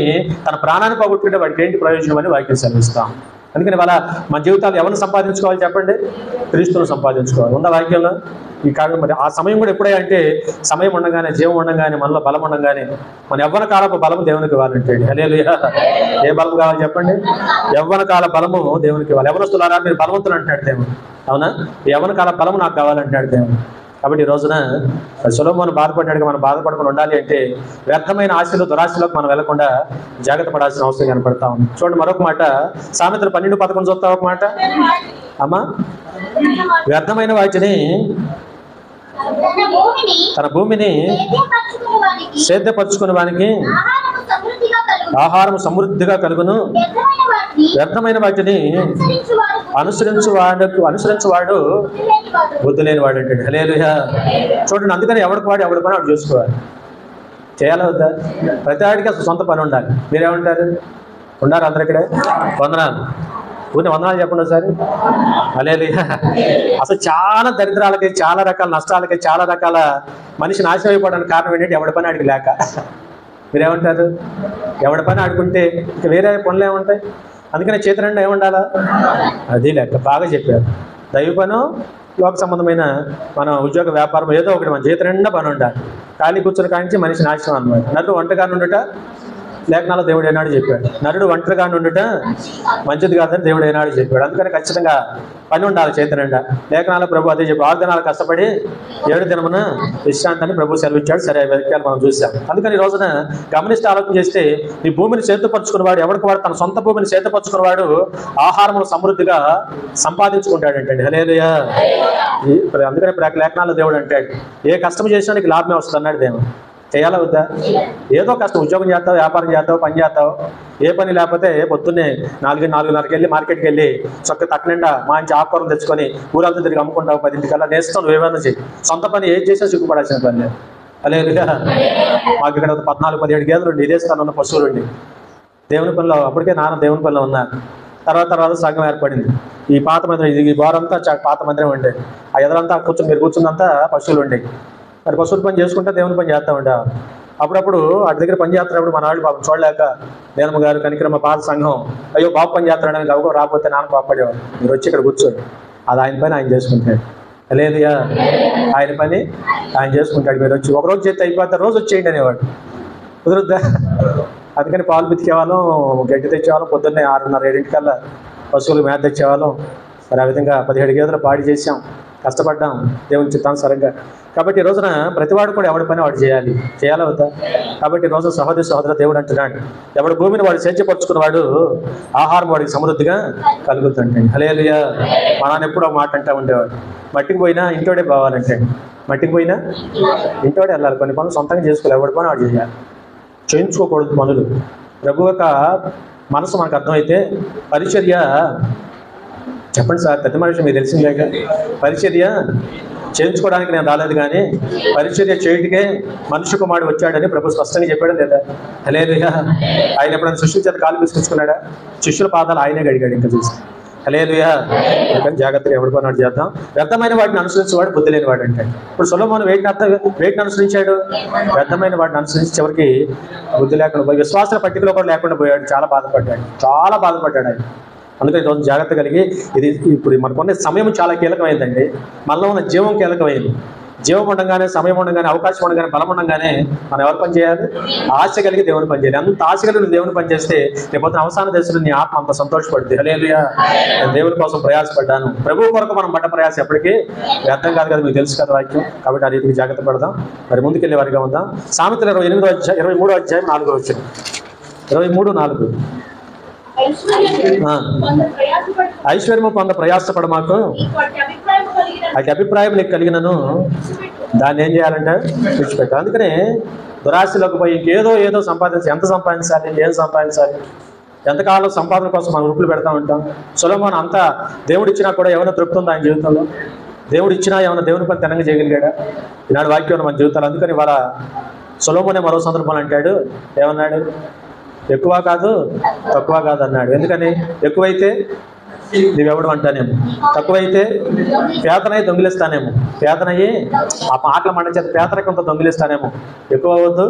తన ప్రాణాన్ని పోగొట్టుకుంటే వాడికి ఏంటి ప్రయోజనం అని వాక్యం సెలవిస్తాం. అందుకని వాళ్ళ మన జీవితాలు ఎవరిని సంపాదించుకోవాలి చెప్పండి? క్రీస్తును సంపాదించుకోవాలి. ఉన్న వాక్యంలో ఈ కాలం మరి ఆ సమయం కూడా ఎప్పుడే అంటే సమయం ఉండగానే, జీవం ఉండగానే, మనలో బలం ఉండగానే, మన యవ్వన కాలపు బలము దేవునికి ఇవ్వాలంటే. హల్లెలూయా. ఏ బలం కావాలి చెప్పండి? యవ్వన కాల బలము దేవునికి ఇవ్వాలి. యవ్వనస్తులారా మీరు బలవంతులు అంటాడు దేవుడు. అవునా? యవ్వన కాల బలము నాకు కావాలంటాడు దేవుడు. కాబట్టి ఈ రోజున సొలొమోను బాధపడ్డాడుగా మనం బాధపడకుండా ఉండాలి అంటే వ్యర్థమైన ఆశలు, దురాశలకు మనం వెళ్లకుండా జాగ్రత్త పడాల్సిన అవసరం కనపడతా ఉంది. చూడండి మరొక మాట, సామెతలు 12:11 చూస్తా ఒక మాట అమ్మా. వ్యర్థమైన వాటిని, తన భూమిని సేద్యపరుచుకునే వానికి ఆహారం సమృద్ధిగా కలుగును, వ్యర్థమైన వాటిని అనుసరించువాడు బుద్ధి లేని వాడు అంటాడు. హల్లెలూయా. చూడండి, అందుకని ఎవరికి వాడు ఎవరి పని వాడు చూసుకోవాలి. చేయాలి వద్దా? ప్రతి వాడికి అసలు సొంత పని ఉండాలి. మీరేమంటారు? ఉండాలి అందరు ఇక్కడే? వందనాలు. కొన్ని వందనాలు చెప్పండి ఒకసారి. హల్లెలూయా. అసలు చాలా దరిద్రాలకి, చాలా రకాల నష్టాలకి, చాలా రకాల మనిషి నాశనం అయిపోవడానికి కారణం ఏంటంటే ఎవడి పని ఆడికి లేక. మీరేమంటారు? ఎవడి పని ఆడుకుంటే ఇంకా వేరే పనులు ఏముంటాయి? అందుకనే చేతి రెండు ఏముండాలా? అది లెక్క. బాగా చెప్పారు. దైవ పను, లోక సంబంధమైన మన ఉద్యోగ వ్యాపారం ఏదో ఒకటి మన చేతి నిండా పని ఉండాలి. ఖాళీ కూర్చొని కానించి మనిషి నాశనం అన్నమాట. నన్ను వంటగాను ఉండట లేఖనాల్లో దేవుడు ఏనాడు చెప్పాడు. నరుడు ఒంటరిగా ఉండుట మంచిది కాదని దేవుడు ఏనాడు చెప్పాడు. అందుకని ఖచ్చితంగా పని ఉండాలి చైతన్యంగా. లేఖనాల ప్రభు అదే చెప్పి 6 దినాలు కష్టపడి 7 దినమున విశ్రాంతిని ప్రభు సెలవిచ్చాడు. సరే విషయాలు మనం చూసాం. అందుకని ఈ రోజున గమనిస్తే ఆలోచన చేస్తే ఈ భూమిని చేతుపరుచుకున్నవాడు ఎవరికి వాడు తన సొంత భూమిని చేతుపరుచుకున్నవాడు ఆహారమును సమృద్ధిగా సంపాదించుకుంటాడంటండి. హల్లెలూయా. అందుకని లేఖనాల్లో దేవుడు అంటాడు ఏ కష్టం చేసినా నీకు లాభమే వస్తుంది అన్నాడు. దేవుడు చేయాలా వద్దా? ఏదో కష్టం, ఉద్యోగం చేస్తావు, వ్యాపారం చేస్తావు, పని చేస్తావు. ఏ పని లేకపోతే పొద్దున్నే 4:30కి వెళ్ళి మార్కెట్కి వెళ్ళి చక్క తక్కువ మంచి ఆకుకూరలు తెచ్చుకొని ఊరంతా తిరిగి అమ్ముకుంటావు. 10ంటికల్లా నేస్తావు. నువ్వేమైనా చెయ్యి. సొంత పని ఏది చేసినా సిగ్గుపడాల్సిన పని లేదు. అలేదుగా మాకు ఇక్కడ 14-17 గేదెలు ఉండి ఇదే స్థానంలో పశువులు ఉండి దేవుని పనిలో అప్పటికే నాన్న దేవుని పనిలో ఉన్నారు. తర్వాత సంఘం ఏర్పడింది. ఈ పాత మందిరం, ఈ బోరంతా పాత మందిరం ఉండేది. ఆ ఎదురంతా మీరు కూర్చుందంతా పశువులు ఉండేవి. మరి పశువుల పని చేసుకుంటే దేవుని పని చేస్తూ ఉంటా. అప్పుడప్పుడు వాటి దగ్గర పని చేస్తున్నప్పుడు మన వాళ్ళు పాపం చూడలేక నేనమ్మ గారు కనికరమ్మ పాత సంఘం అయ్యో బాబు పని చేస్తున్నాడని గౌరవం రాకపోతే నాన్న కోపడేవాడు. మీరు వచ్చి ఇక్కడ కూర్చోండి, అది ఆయన పని ఆయన చేసుకుంటాడు. లేదుగా ఆయన పని ఆయన చేసుకుంటాడు. మీరు వచ్చి ఒకరోజు చేస్తే అయిపోతే రోజు వచ్చేయండి అనేవాడు. కుదురుద్దా? అందుకని పాలు పితికేవాళ్ళం, గడ్డి తెచ్చేవాళ్ళం. పొద్దున్నే 6:30-7 పశువులు మేత తెచ్చేవాళ్ళం. మరి ఆ విధంగా 17 గేదెలు పాడి చేసాం, కష్టపడ్డాం దేవుని చిత్తానుసారంగా. కాబట్టి ఈ రోజున ప్రతివాడు కూడా ఎవడి పని వాడు చేయాలా వద్దా? కాబట్టి ఈ రోజు సహోదర దేవుడు అంటున్నాడు ఎవడు భూమిని వాడు చేర్చపరుచుకున్నవాడు ఆహారం వాడికి సమృద్ధిగా కలుగుతుంటాడు. హల్లెలూయా. మా నాన్న ఎప్పుడు ఒక మాట అంటూ ఉండేవాడు, మట్టికి పోయినా ఇంటోడే పోవాలంటే. మట్టికి పోయినా ఇంటోడే వెళ్ళాలి. కొన్ని పనులు సొంతంగా చేసుకోవాలి. ఎవడి పని వాడు చేయాలి, చేయించుకోకూడదు పనులు. ప్రభు యొక్క మనసు మనకు అర్థమైతే పరిచర్య, చెప్పండి సార్, పెద్ద మనిషి మీకు తెలిసిందేగా, పరిచర్య చేయించుకోవడానికి నేను రాలేదు కానీ పరిచర్య చేయటికే మనుష్య కుమారుడు వచ్చాడని ప్రభు స్పష్టంగా చెప్పాడు లేదా? హల్లెలూయా. ఆయన ఎప్పుడైనా శిష్యుల చేత కాలు తీసుకొచ్చుకున్నాడా? శిష్యుల పాదాలు ఆయనే గడిగాడు. ఇంకా చూసి హల్లెలూయా. అందుకని జాగ్రత్తగా ఎవరి పని వాడు చేద్దాం. వ్యర్థమైన వాటిని అనుసరించేవాడు బుద్ధి లేని వాడు అంటే. ఇప్పుడు సొలొమోను వేటిని అనుసరించాడు? వ్యర్థమైన వాటిని అనుసరించి చివరికి బుద్ధి లేకుండా పోయి విశ్వాస పట్టికలో కూడా లేకుండా పోయాడు. చాలా బాధపడ్డాడు ఆయన. అందుకని ఈరోజు జాగ్రత్త కలిగి ఇది ఇప్పుడు మనకున్న సమయం చాలా కీలకమైందండి. మనలో ఉన్న జీవం కీలకమైంది. జీవం ఉండగానే, సమయం ఉండగానే, అవకాశం ఉండగానే, బలం ఉండగానే మనం ఎవరు పని చేయాలి? ఆశ కలిగి దేవుని పని చేయాలి. అంత ఆశ కలిగి దేవుని పని చేస్తే రేపు అవసాన దశలో నీ ఆత్మ అంత సంతోషపడుతుంది. హల్లెలూయా. నేను దేవుని కోసం ప్రయాసపడ్డాను. ప్రభు కొరకు మనం పడ్డ ప్రయాస ఎప్పటికీ వ్యర్థం కాదు కదా, మీకు తెలుసు కదా వాక్యం. కాబట్టి ఆ రీతికి జాగ్రత్త పడదాం. మరి ముందుకెళ్ళే వారిగా ఉందాం. సామెతలు 23వ అధ్యాయం 4వ వచనం. 23:4 ఐశ్వర్యము పొంద ప్రయాసపడ మాకు అటు అభిప్రాయం నీకు కలిగినను దాన్ని ఏం చేయాలంటే విడిచిపెట్టాలి. అందుకనే దురాశలోకి పోయి ఏదో సంపాదించాలి. ఎంత సంపాదించాలి, ఏం సంపాదించాలి, ఎంతకాలం సంపాదన కోసం మనం రూపులు పెడతా ఉంటాం. సొలొమోను అంతా దేవుడు ఇచ్చినా కూడా ఏమైనా తృప్తి ఉందా ఆయన జీవితంలో? దేవుడు ఇచ్చినా ఏమైనా దేవుని పని తినంగా చేయగలిగాడా? ఈనాడు వాక్యం మన జీవితాలు. అందుకని వాళ్ళ సొలొమోనే మరో సందర్భంలో అంటాడు, ఏమన్నాడు? ఎక్కువ కాదు తక్కువ కాదు అన్నాడు. ఎందుకని? ఎక్కువైతే నువ్వెవడు అంటానేమో, తక్కువైతే పేతనయ్యి దొంగిలిస్తానేమో, పేతనయ్యి ఆ పాటల మాట చేత పేతరికంతో దొంగిలిస్తానేమో. ఎక్కువ అవ్వద్దు,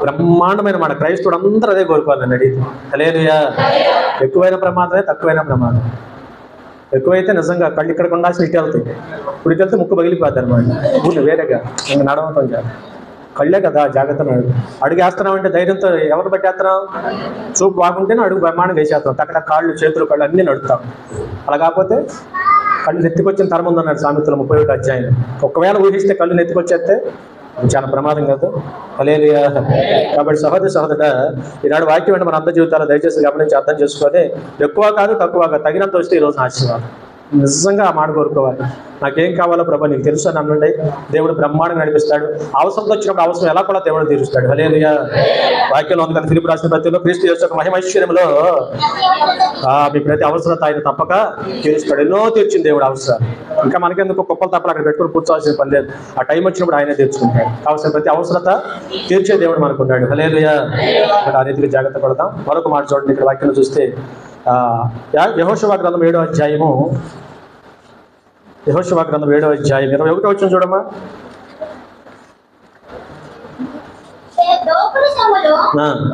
బ్రహ్మాండమైన మాట. క్రైస్తవుడు అందరూ అదే కోరుకోవాలని అడిగి. హల్లెలూయా. ఎక్కువైన ప్రమాదమే, తక్కువైన ప్రమాదం. ఎక్కువైతే నిజంగా కళ్ళు ఇక్కడికి ఉండాల్సి ఇటు వెళ్తాయి. ఇప్పుడు ఇటు వెళ్తే ముక్కు పగిలిపోద్ది అనమాట. ఊళ్ళు వేరేగా ఇంకా నడవటం కాదు, కళ్ళే కదా. జాగ్రత్త అడుగు వేస్తున్నామంటే ధైర్యంతో ఎవరు పెట్టేస్తున్నాం? చూపు బాగుంటేనే అడుగు బ్రహ్మాండం వేసేస్తాం. అక్కడ కాళ్ళు, చేతులు, కళ్ళు అన్నీ నడుస్తాం. అలా కాకపోతే కళ్ళు నెత్తికొచ్చిన తరం ఉందన్నాడు సామెతలు 31వ అధ్యాయం. ఒకవేళ ఊహిస్తే కళ్ళు నెత్తికొచ్చేస్తే చాలా ప్రమాదం కాదు. హల్లెలూయా. కాబట్టి సహోదరుడా, ఈనాడు వాక్యం అంటే మన అందరి జీవితాలు దయచేసి గమనించి అర్థం చేసుకొని ఎక్కువ కాదు తక్కువ కాదు, తగినంత వస్తే ఈరోజు ఆశీర్వాదం. నిజంగా ఆ మాట కోరుకోవాలి. నాకేం కావాలో ప్రభా నీకు తెలుసు అని అనండి. దేవుడు బ్రహ్మాండంగా నడిపిస్తాడు. అవసరంతో వచ్చినప్పుడు అవసరం ఎలా కూడా దేవుడు తీరుస్తాడు. హల్లెలూయా. వాక్యంలో ఉంది కదా, ఫిలిప్పీ రాసిన పత్రికలో క్రీస్తు యేసు యొక్క మహిమైశ్వర్యంలో మీ ప్రతి అవసరత ఆయన తప్పక తీరుస్తాడు. ఎన్నో తీర్చింది దేవుడు అవసరాలు. ఇంకా మనకెందుకు కుప్పలు తప్పలు అక్కడ పెట్టుకుని కూర్చోవాల్సిన పని లేదు. ఆ టైం వచ్చినప్పుడు ఆయనే తీర్చుకుంటాడు. కావాల్సిన ప్రతి అవసరత తీర్చే దేవుడు మనకున్నాడు. హల్లెలూయా. ఆ రీతికి జాగ్రత్త పడదాం. మరొక మాట చూడండి, ఇక్కడ వాక్యంలో చూస్తే యెహోషువ గ్రంథం 7వ అధ్యాయము 7వ అధ్యాయం 21వ వచనం చూడమ్మా.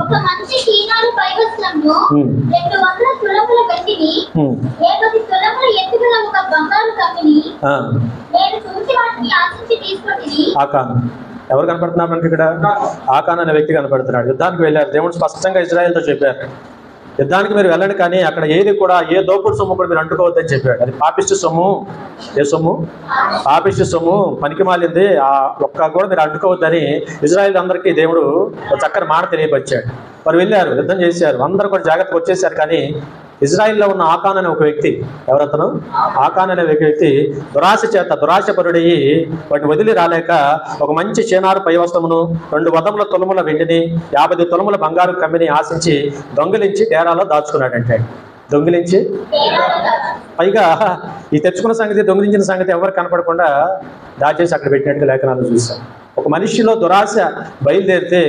ఒక మంచి కీనాలు పైవస్త్రమును 200 తులముల వెండిని 70 తులముల ఎత్తుగల ఒక బంగారు కమ్మిని నేను చూసి వాటిని ఆశించి తీసుకొంటిని. ఎవరు కనపడుతున్నారు మనకి ఇక్కడ? ఆకాన్ అనే వ్యక్తి కనపడుతున్నాడు. యుద్ధానికి వెళ్ళారు. దేవుడు స్పష్టంగా ఇజ్రాయెల్తో చెప్పారు, యుద్ధానికి మీరు వెళ్ళండి, కానీ అక్కడ ఏది కూడా ఏ దోపుడు సొమ్ము కూడా మీరు అంటుకోవద్దని చెప్పాడు. అది పాపిష్టి సొమ్ము. ఏ సొమ్ము? పాపిష్టి సొమ్ము, పనికి మాలింది. ఆ ఒక్క కూడా మీరు అంటుకోవద్దని ఇజ్రాయెల్ అందరికీ దేవుడు చక్కని మాట తెలియపరిచాడు. వారు వెళ్ళారు, యుద్ధం చేశారు, అందరూ కూడా జాగ్రత్తగా వచ్చేసారు. కానీ ఇజ్రాయిల్లో ఉన్న ఆకాన్ అనే ఒక వ్యక్తి, ఎవరతను? ఆకాన్ అనే వ్యక్తి దురాశపరుడయ్యి వాటిని వదిలి రాలేక ఒక మంచి చేనారు పై వస్త్రమును, 200 తులముల వెండిని, 50 తులముల బంగారు కమ్మిని ఆశించి దొంగిలించి డేరాలో దాచుకున్నాడంటే. దొంగిలించి, పైగా ఈ తెచ్చుకున్న సంగతి, దొంగిలించిన సంగతి ఎవరు కనపడకుండా దాచేసి అక్కడ పెట్టినట్టుగా లేఖనాలు చూస్తాం. ఒక మనిషిలో దురాశ బయలుదేరితే,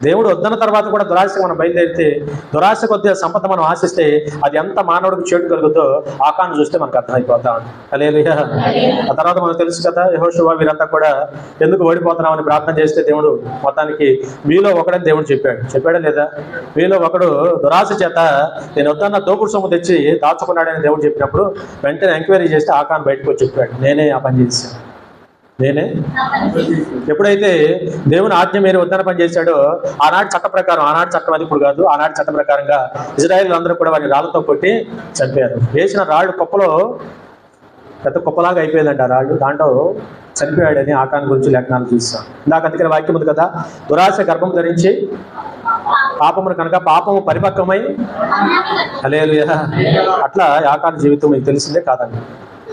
దేవుడు వద్దన్న తర్వాత కూడా దురాశ మనం బయలుదేరితే, దురాశ కొద్దిగా సంపద మనం ఆశిస్తే అది ఎంత మానవుడికి చేటు కలుగుతో ఆకాన్ని చూస్తే మనకు అర్థమైపోతాం. హల్లెలూయా. ఆ తర్వాత మనకు తెలుసు కదా, యెహోషువ వీరంతా కూడా ఎందుకు ఓడిపోతున్నామని ప్రార్థన చేస్తే దేవుడు మొత్తానికి మీలో ఒకడని దేవుడు చెప్పాడా లేదా? మీలో ఒకడు దురాశ చేత నేను వద్దన్న దోపుడు సొమ్ము తెచ్చి దాచుకున్నాడని దేవుడు చెప్పినప్పుడు వెంటనే ఎంక్వైరీ చేస్తే ఆకాన్ బయటకు వచ్చి చెప్పాడు, నేనే ఆ పని చేశాను. నేనే. ఎప్పుడైతే దేవుని ఆజ్ఞ మీరు వద్దన పని చేశాడో, ఆనాటి చట్ట ప్రకారం, ఆనాటి చట్టం అది ఇప్పుడు కాదు, ఆనాటి చట్ట ప్రకారంగా ఇజ్రాయేల్ అందరూ కూడా వారిని రాళ్లతో కొట్టి చంపారు. వేసిన రాళ్ళు కుప్పలో పెద్ద కుప్పలాగా అయిపోయిందంట ఆ రాళ్ళు, దాంట్లో చనిపోయాడని ఆకాన్ గురించి లేఖనాలు చూస్తాం. నాకు అందుకని వాక్యం ఉంది కదా, దురాశ గర్భం ధరించి పాపమును కనుక పాపము పరిపక్వమై. హల్లెలూయా. అట్లా ఆకాన్ జీవితం మీకు తెలిసిందే కాదండి.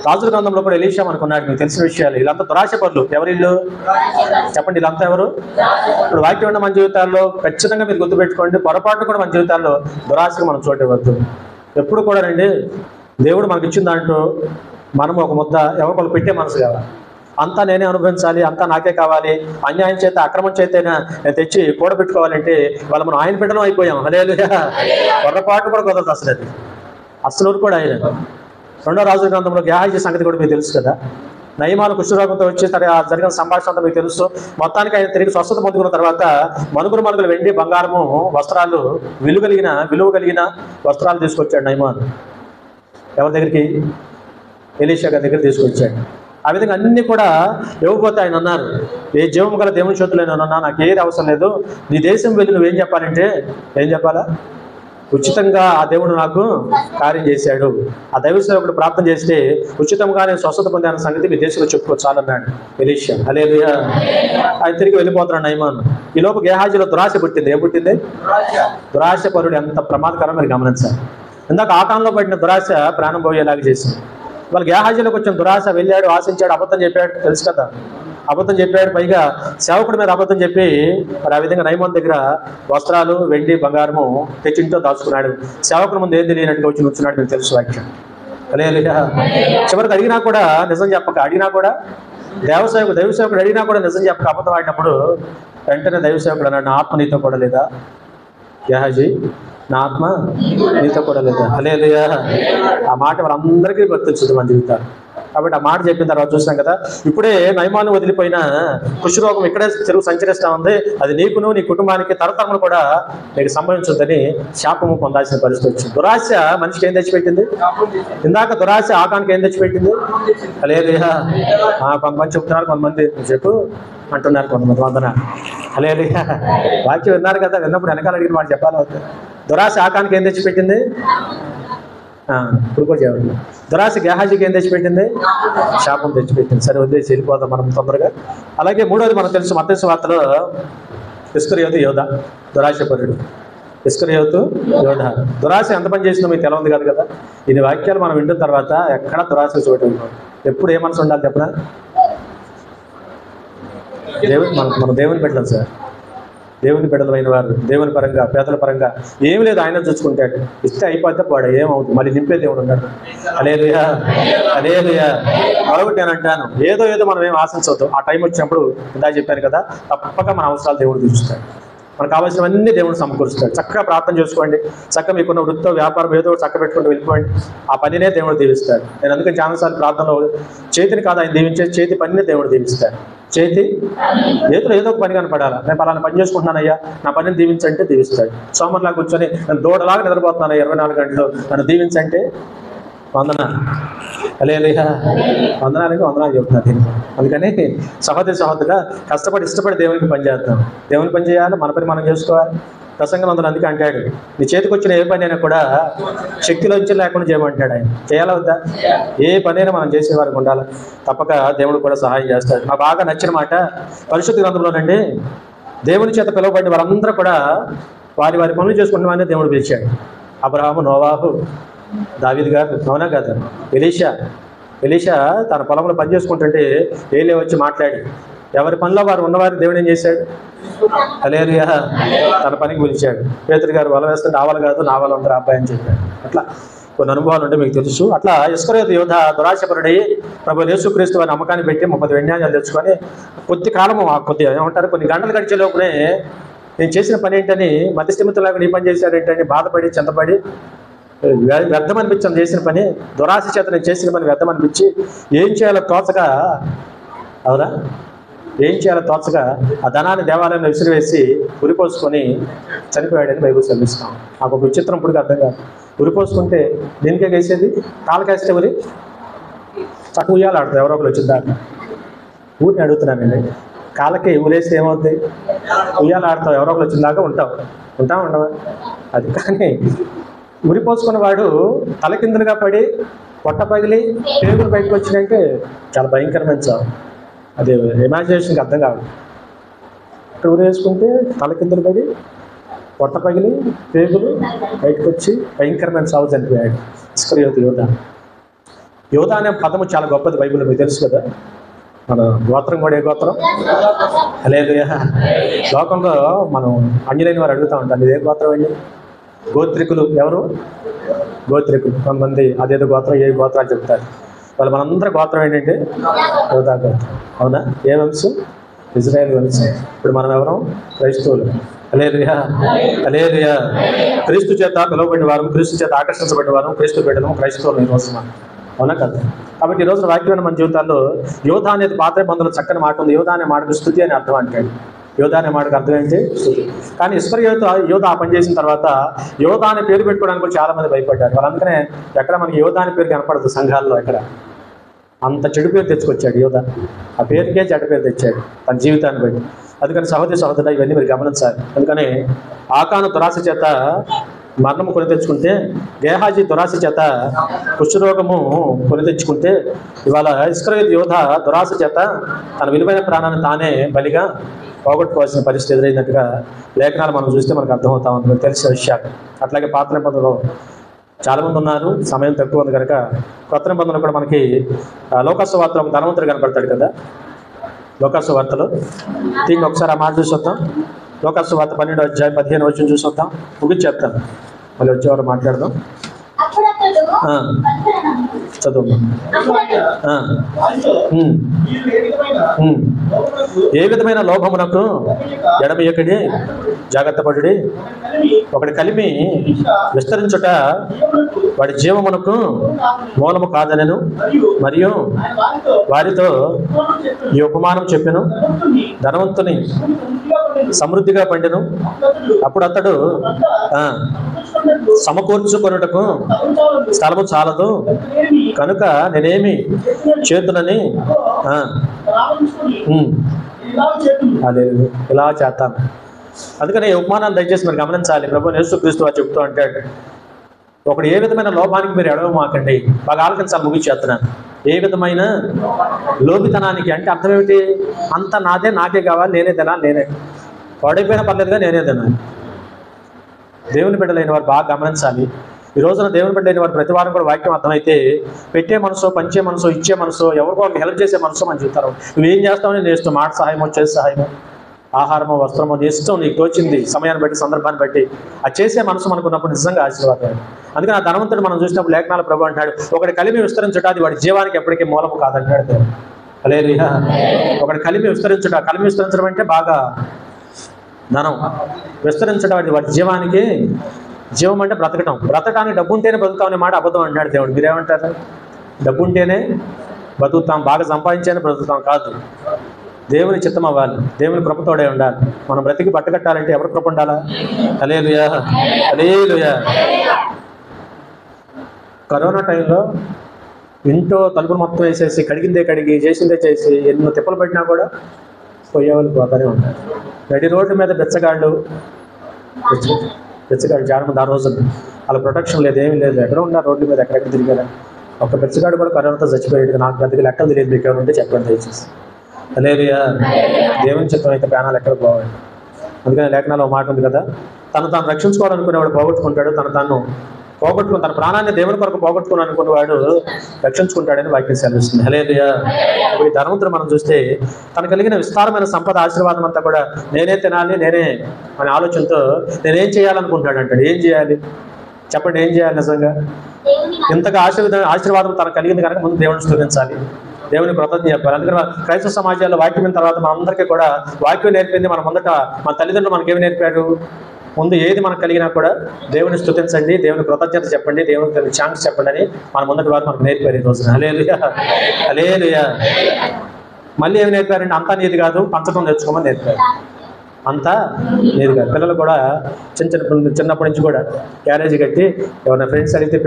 రాజుల గ్రంథంలో కూడా ఎలీషా అనుకున్నాడు, మీకు తెలిసిన విషయాలు. వీళ్ళంతా దురాశ పరులు. ఎవరిల్లు చెప్పండి? వీళ్ళంతా ఎవరు? ఇప్పుడు వాక్యం ఉన్న మన జీవితాల్లో ఖచ్చితంగా మీరు గుర్తుపెట్టుకోండి, పొరపాటు కూడా మన జీవితాల్లో దురాశకు మనం చోటు ఇవ్వద్దు. ఎప్పుడు కూడా రండి, దేవుడు మనకి ఇచ్చిన దాంట్లో మనం ఒక ముద్ద ఎవరికొకరు పెట్టే మనసు కావాలి. అంతా నేనే అనుభవించాలి, అంతా నాకే కావాలి, అన్యాయం చేత అక్రమం చేతైనా నేను తెచ్చి కూడబెట్టుకోవాలంటే వాళ్ళు మనం ఆయన బిడ్డలం అయిపోయాం. హల్లెలూయా. పొరపాటు కూడా కుదరదు అసలు. అది అసలు కూడా ఆయన 2వ రాజుల గ్రంథంలో గేహాజీ సంగతి కూడా మీకు తెలుసు కదా. నయమాను కుష్ఠరోగంతో వచ్చి జరిగిన సంభాషణ అంతా మీకు తెలుసు. మొత్తానికి ఆయన తిరిగి స్వస్థత పొందుకున్న తర్వాత మనుగురు వెండి బంగారము వస్త్రాలు, విలువ కలిగిన వస్త్రాలు తీసుకొచ్చాడు నయమాను. ఎవరి దగ్గరికి? ఎలీషా గారి దగ్గర తీసుకొచ్చాడు. ఆ విధంగా అన్ని కూడా ఇవ్వకపోతే ఆయన అన్నారు, ఏ జీవం గల దేవుని చేతులు అన్నా నాకు ఏది అవసరం లేదు, నీ దేశం వెళ్ళి నువ్వేం చెప్పాలంటే, ఏం చెప్పాలా? ఉచితంగా ఆ దేవుడు నాకు కార్యం చేశాడు. ఆ దైవ సేవకుడు ప్రార్థన చేస్తే ఉచితంగా నేను స్వస్థత పొందాన సంగతి మీ దేశంలో చెప్పుకోవచ్చాలన్నాడు ఎలీషా. హల్లెలూయా. ఆయన తిరిగి వెళ్ళిపోతున్నాడు నయమాను. ఈ లోపు గేహాజీలో దురాశ పుట్టింది. ఏం పుట్టింది? దురాశ పరుడు ఎంత ప్రమాదకరం మీరు గమనించాలి. ఇందాక ఆకాంలో పడిన దురాశ ప్రాణం పోయేలాగా చేసింది. వాళ్ళ గేహాజీలోకి వచ్చిన దురాశ, వెళ్ళాడు, ఆశించాడు, అబద్ధం చెప్పాడు, తెలుసు కదా. అబద్ధం చెప్పాడు, పైగా సేవకుడి మీద అబద్ధం చెప్పి మరి ఆ విధంగా నయమాను దగ్గర వస్త్రాలు, వెండి, బంగారము తెచ్చి ఇంట్లో దాచుకున్నాడు. సేవకుడి ముందు ఏం తెలియనట్టుగా వచ్చి నుంచున్నాడు, మీకు తెలుసు వాక్యం. హల్లెలూయా. చివరికి అడిగినా కూడా నిజం చెప్పక, దైవసేవకుడు అడిగినా కూడా నిజం చెప్పక అబద్ధం ఆడినప్పుడు వెంటనే దైవసేవకుడు అన్నాడు, నా ఆత్మ నీతో కూడా లేదా గేహాజీ? నా ఆత్మ నీతో కూడా లేదా? హల్లెలూయా. ఆ మాట వాళ్ళందరికీ గుర్తొచ్చింది మన జీవితాలు. కాబట్టి ఆ మాట చెప్పిన తర్వాత చూసాం కదా, ఇప్పుడే నయమాను వదిలిపోయిన కుష్ఠరోగం ఇక్కడే తిరుగు సంచరిస్తూ ఉంది. అది నీకును నీ కుటుంబానికి తరతరములు కూడా నీకు సంభవించుందని శాపము పొందాల్సిన పరిస్థితి వచ్చింది. దురాశ మనిషికి ఏం తెచ్చిపెట్టింది? ఇందాక దురాశ ఆకానికి ఏం తెచ్చిపెట్టింది? హల్లెలూయా. కొంతమంది చెప్తున్నారు, కొంతమంది చెప్పు అంటున్నారు, కొంతమంది వందన. హల్లెలూయా. వాక్యం విన్నారు కదా, విన్నప్పుడు వెనకాల అడిగిన మాట చెప్పాలి. దురాశ ఆకానికి ఏం తెచ్చిపెట్టింది? ఇప్పుడు కూడా చెప్పండి. దురాశ గేహాజీకి ఏం తెచ్చిపెట్టింది? శాపం తెచ్చిపెట్టింది. సరే, వదిలేసి వెళ్ళిపోదాం మనం తొందరగా. అలాగే మూడోది మనకు తెలుసు, మత్తయి సువార్తలో ఇస్కరియోతు యోధ, దురాశపరుడు. ఇస్కరియోతు యోధ. దురాశ ఎంత పని చేసిందో మీకు తెలవదు కాదు కదా. ఇది వాక్యాలు మనం వింటున్న తర్వాత ఎక్కడ దురాశ చోటు ఎప్పుడు ఏ మనసు ఉండాలి చెప్పనా? మన దేవుని పెట్టలేం సార్. దేవుని బిడ్డలమైన వారు దేవుని పరంగా, పేదల పరంగా ఏమి లేదు, ఆయన చూసుకుంటాడు. ఇస్తే అయిపోతే వాడు ఏమవుతుంది, మళ్ళీ నింపే దేవుడు ఉన్నాడు. హల్లెలూయా. హల్లెలూయా. మరొకటి నేను అంటాను, ఏదో మనం ఏం ఆశించవద్దు. ఆ టైం వచ్చినప్పుడు ఇందా చెప్పాను కదా, తప్పక మన అవసరాలు దేవుడు తీరుస్తాడు. మనకు కావాల్సినవన్నీ దేవుడు సమకూరుస్తాడు. చక్కగా ప్రార్థన చేసుకోండి, చక్కగా మీకున్న వృత్తితో వ్యాపారం ఏదో చక్క పెట్టుకుంటూ వెళ్ళిపోండి. ఆ పనినే దేవుడు దీవిస్తాడు. నేను అందుకని చాలాసార్లు ప్రార్థనలో చేతిని కాదు ఆయన దీవించే, చేతి పనినే దేవుడు దీవిస్తాడు. చేతి ఏదో ఒక పని కనపడాలా. నేను పలానా పని చేసుకుంటున్నానయ్యా, నా పనిని దీవించంటే దీవిస్తాడు. సోమర్లా కూర్చొని నేను దూడలాగా నిద్రపోతున్నాను 24 గంటలు, నన్ను దీవించంటే వందన హల్లెలూయా. వందనానికి వందనాలు చెప్తున్నారు దీనికి. అందుకని సహోదరుగా కష్టపడి ఇష్టపడి దేవునికి పని చేస్తాం. దేవుని పని చేయాలి, మన పని మనం చేసుకోవాలి. ప్రసంగం అందరూ అందుకే అంటాడు, నీ చేతికి వచ్చిన ఏ పని అయినా కూడా శక్తిలోంచి లేకుండా చేయమంటాడు. ఆయన చేయాలా వద్దా? ఏ పనైనా మనం చేసేవారికి ఉండాలి. తప్పక దేవుడు కూడా సహాయం చేస్తాడు. నాకు బాగా నచ్చిన మాట పరిశుద్ధ గ్రంథంలోనండి, దేవుని చేత పిలువబడిన వారందరూ కూడా వారి వారి పనులు చేసుకుంటామని దేవుడు పిలిచాడు. అబ్రహాము, నోవాహు, దావీదు గారు, అవునా కదా, ఎలీషా తన పొలంలో పని చేసుకుంటుంటే ఏలే వచ్చి మాట్లాడి ఎవరి పనిలో వారు ఉన్నవారు దేవుడు ఏం చేశాడు? హల్లెలూయా, తన పనికి పిలిచాడు. పేతురు గారు వల వేస్తుంటే ఆవల కాదు నా వల ఉంటారు అబ్బాయి అని చెప్పాడు. అట్లా కొన్ని అనుభవాలు ఉంటే మీకు తెలుసు. అట్లా ఇస్కరియోతు యోధ దురాశపరుడై ప్రభు యేసుక్రీస్తు వారి నమ్మకాన్ని పెట్టి 30 వెండి తెచ్చుకొని కొద్ది కాలము ఏమంటారు కొన్ని గంటలు గడిచే లోపునే నేను చేసిన పని ఏంటని మధ్యస్థిమితులాగా నీ పని చేశాడేంటని బాధపడి చింతపడి వ్యర్థం అనిపించాను చేసిన పని, దురాశ చేత నేను చేసిన పని వ్యర్థం అనిపించి ఏం చేయాలో తోచగా, అవునా, ఏం చేయాలో తోచగా ఆ ధనాన్ని దేవాలయంలో విసిరివేసి ఉరిపోసుకొని చనిపోయాడని బైబిల్ చదివిస్తాం. నాకు ఒక విచిత్రం ఇప్పుడు అర్థం కాదు. ఉరిపోసుకుంటే దేనికే వేసేది? కాళ్ళకేస్తే ఉరి చక్క ఉయ్యాలు ఆడుతుంది. ఎవరో ఒకరు వచ్చిందాక ఊరిని అడుగుతున్నానండి, కాళ్ళకి ఊరేస్తే ఏమవుతుంది? ఉయ్యాలు ఆడతావు, ఎవరో ఒకరు వచ్చిందాకా ఉండవా? అది కానీ ఉరిపోసుకున్న వాడు తలకిందులుగా పడి పొట్ట పగిలి పేగులు బయటకు వచ్చినాయంటే చాలా భయంకరమైన చావు. అది ఇమాజినేషన్కి అర్థం కాదు. ఇక్కడ ఉరేసుకుంటే తలకిందులు పడి పొట్ట పగిలి పేగులు బయటకు వచ్చి భయంకరమైన చావు చనిపోయాడు ఇస్కరియోతు యోధ అనే పదము చాలా గొప్పది బైబిల్లో, మీకు తెలుసు కదా. మన గోత్రం కూడా ఏ గోత్రం? హల్లెలూయా. లోకంలో మనం అంజనేయుని వారు అడుగుతూ ఉంటాం, ఇది ఏ గోత్రం అండి? గోత్రికులు ఎవరు? గోత్రికులు. కొంతమంది అదేదో గోత్రం ఏ గోత్రాలు చెప్తారు. వాళ్ళు మనందరి గోత్రం ఏంటంటే యోధా గోత్రం. అవునా? ఏ వంశం? ఇజ్రాయేల్ వంశం. ఇప్పుడు మనం ఎవరం? క్రైస్తవులు. హల్లెలూయా, హల్లెలూయా. క్రీస్తు చేత పిలువబడిన వారు, క్రీస్తు చేత ఆకర్షించబడిన వారు, క్రీస్తు బిడ్డలు, క్రైస్తవులు ఈరోజు మనం. అవునా కదా? కాబట్టి ఈ రోజున వాక్యమైన మన జీవితాల్లో యోధ అనేది పాత బంధువులు చక్కని మాట ఉంది. యోధ అనే మాటకు స్తుతి అని అర్థం అంటాడు. యోధ అనే మాటకు అర్థం ఏంటి? స్తుతి. కానీ యోధ ఆ పని చేసిన తర్వాత యోధ అనే పేరు పెట్టుకోవడానికి కూడా చాలా మంది భయపడ్డారు. వాళ్ళు అందుకనే ఎక్కడ మనకి యోధ అనే పేరు కనపడదు సంఘాల్లో. ఎక్కడ అంత చెడు పేరు తెచ్చుకొచ్చాడు యోధ. ఆ పేరుకే చెడ్డ పేరు తెచ్చాడు తన జీవితాన్ని బట్టి. అందుకని సహోదరుడా ఇవన్నీ మీరు గమనించాలి. అందుకని ఆకాను దురాశ చేత మరణము కొని తెచ్చుకుంటే, గేహాజీ దురాశ చేత కుష్ఠరోగము కొని తెచ్చుకుంటే, ఇవాళ ఇస్కరియోతు యోధ దురాశ చేత తన విలువైన ప్రాణాన్ని తానే బలిగా పోగొట్టుకోవాల్సిన పరిస్థితి ఎదురైనట్టుగా లేఖనాలు మనం చూస్తే మనకు అర్థమవుతా ఉంది, మనకు తెలిసిన విషయాలు. అట్లాగే పాత నిబంధనలో చాలామంది ఉన్నారు, సమయం తక్కువ ఉంది కనుక కొత్త నిబంధనలు కూడా మనకి లోకాసు వార్తలో ఒక ధనవంతుడు కనపడతాడు కదా. లోకాసు వార్తలో దీన్ని ఒకసారి ఆ మాట చూసొద్దాం. లోకాసు వార్త 12వ అధ్యాయం 15వ వచనం చూసొద్దాం. ముగించేస్తాను, మళ్ళీ వచ్చేవారు మాట్లాడదాం. చదువు. ఏ విధమైన లోభమునకు ఎడమియకడి జాగ్రత్త పడుడి. ఒకటి కలిమి విస్తరించుట వాడి జీవమునకు మూలము కాదనెను, మరియు వారితో ఈ ఉపమానం చెప్పెను. ధనవంతుని సమృద్ధిగా పండెను. అప్పుడు అతడు సమకూర్చుకొనుటకు స్థలము చాలదు కనుక నేనేమి చేతునని అదే ఇలా చేస్తాను. అందుకని ఈ ఉపమానాన్ని దయచేసి మీరు గమనించాలి. ప్రభు యేసుక్రీస్తు వారు చెప్తూ అంటాడు, ఒకడు ఏ విధమైన లోపానికి మీరు ఎడవమాకండి. బాగా ఆలోచించాలి, ముగించేస్తున్నాను. ఏ విధమైన లోపితనానికి అంటే అర్థం ఏమిటి? అంత నాకే కావాలి, నేనే తినాలి, నేనే వాడైపోయినా పర్లేదుగా నేనే తినాలి. దేవుని బిడ్డలైన వారు బాగా గమనించాలి. ఈ రోజున దేవుని బిడ్డలైన వారు ప్రతి వారం కూడా వాక్యం అర్థమైతే పెట్టే మనసు, పంచే మనసు, ఇచ్చే మనసు, ఎవరికో ఒకరికి హెల్ప్ చేసే మనసు మన జీవితాలు. నువ్వేం చేస్తావు? నేను చేస్తావు. మాట సహాయమో, చేసే సహాయమో, ఆహారమో, వస్త్రమో చేస్తావు. నీకు తోచింది సమయాన్ని బట్టి, సందర్భాన్ని బట్టి ఆ చేసే మనసు మనకున్నప్పుడు నిజంగా ఆశీర్వాదం. అందుకని ఆ ధనవంతుడు మనం చూసినప్పుడు లేఖనాల ప్రభు అంటాడు, ఒకటి కలిమి విస్తరించుట అది వాడి జీవానికి ఎప్పటికీ మూలము కాదంటాడు. హల్లెలూయా. ఒకటి కలిమి విస్తరించుట, కలిమి విస్తరించడం అంటే బాగా ధనం విస్తరించడం, అది వాడి జీవానికి. జీవం అంటే బ్రతకటం. బ్రతకటానికి డబ్బు ఉంటేనే బతుకుతాం అనే మాట అబద్ధం అంటాడు దేవుడు. మీరేమంటారు? డబ్బు ఉంటేనే బతుకుతాం, బాగా సంపాదించేనే బ్రతుకుతాం కాదు. దేవుని చిత్తం అవ్వాలి, దేవుని కృపతోడే ఉండాలి. మనం బ్రతికి బట్టకట్టాలంటే ఎవరి కృప ఉండాలా? హల్లెలూయా, హల్లెలూయా. కరోనా టైంలో ఇంట్లో తలుపులు మొత్తం వేసేసి కడిగిందే కడిగి చేసిందే చేసి ఎన్నో తిప్పలు పెట్టినా కూడా పోయేవాళ్ళు పోతానే ఉంటారు. నడి రోడ్ల మీద బెచ్చగాళ్ళు చాలా మంది ఆ రోజులు వాళ్ళ ప్రొటెక్షన్ లేదు, ఏమీ లేదు, ఎక్కడ ఉన్నారు రోడ్ల మీద ఎక్కడెక్కడ తిరిగారు. ఒక బెచ్చగాడు కూడా కరోనాతో చచ్చిపోయాడు. నాకు పెద్దగా లెక్కలు తెలియదు, మీకు ఏమంటే చెప్పండి దయచేసి. హల్లెలూయా. దేవుని చిత్తం అయితే ప్రాణాలు ఎక్కడ పోవాలి. అందుకని లేఖనాల్లో మాట ఉంది కదా, తను రక్షించుకోవాలనుకునేవాడు పోగొట్టుకుంటాడు, తన ప్రాణాన్ని దేవుని కొరకు పోగొట్టుకుని అనుకునేవాడు రక్షించుకుంటాడని వాక్యం సెలవిస్తుంది. హల్లెలూయా. ఇప్పుడు ఈ ధనవంతుడు మనం చూస్తే తను కలిగిన విస్తారమైన సంపద ఆశీర్వాదం అంతా కూడా నేనే తినాలి, నేనే అనే ఆలోచనతో నేనేం చేయాలనుకుంటాడు అంటాడు. ఏం చేయాలి చెప్పండి, ఏం చేయాలి? నిజంగా ఇంతగా ఆశీర్వాదం తనకు కలిగింది కనుక ముందు దేవుని స్తుతించాలి, దేవుని కృతజ్ఞత చెప్పాలి. అందుకని క్రైస్తవ సమాజాల్లో వాక్యం తర్వాత మనందరికీ కూడా వాక్యం నేర్పింది. మన ముందట మన తల్లిదండ్రులు మనకేమి నేర్పారు? ముందు ఏది మనకు కలిగినా కూడా దేవుని స్తుతించండి, దేవుని కృతజ్ఞత చెప్పండి, దేవునికి ఛాన్స్ చెప్పండి అని మన ముందటి వారు మనకు నేర్పారు ఈ రోజున. హల్లెలూయా, హల్లెలూయా. మళ్ళీ ఏమి నేర్పారండి? అంతా నీది కాదు, పంచడం నేర్చుకోమని నేర్పారు. అంతా నీది కాదు. పిల్లలు కూడా చిన్నప్పటి నుంచి కూడా క్యారేజీ కట్టి ఎవరైనా ఫ్రెండ్స్ అడిగితే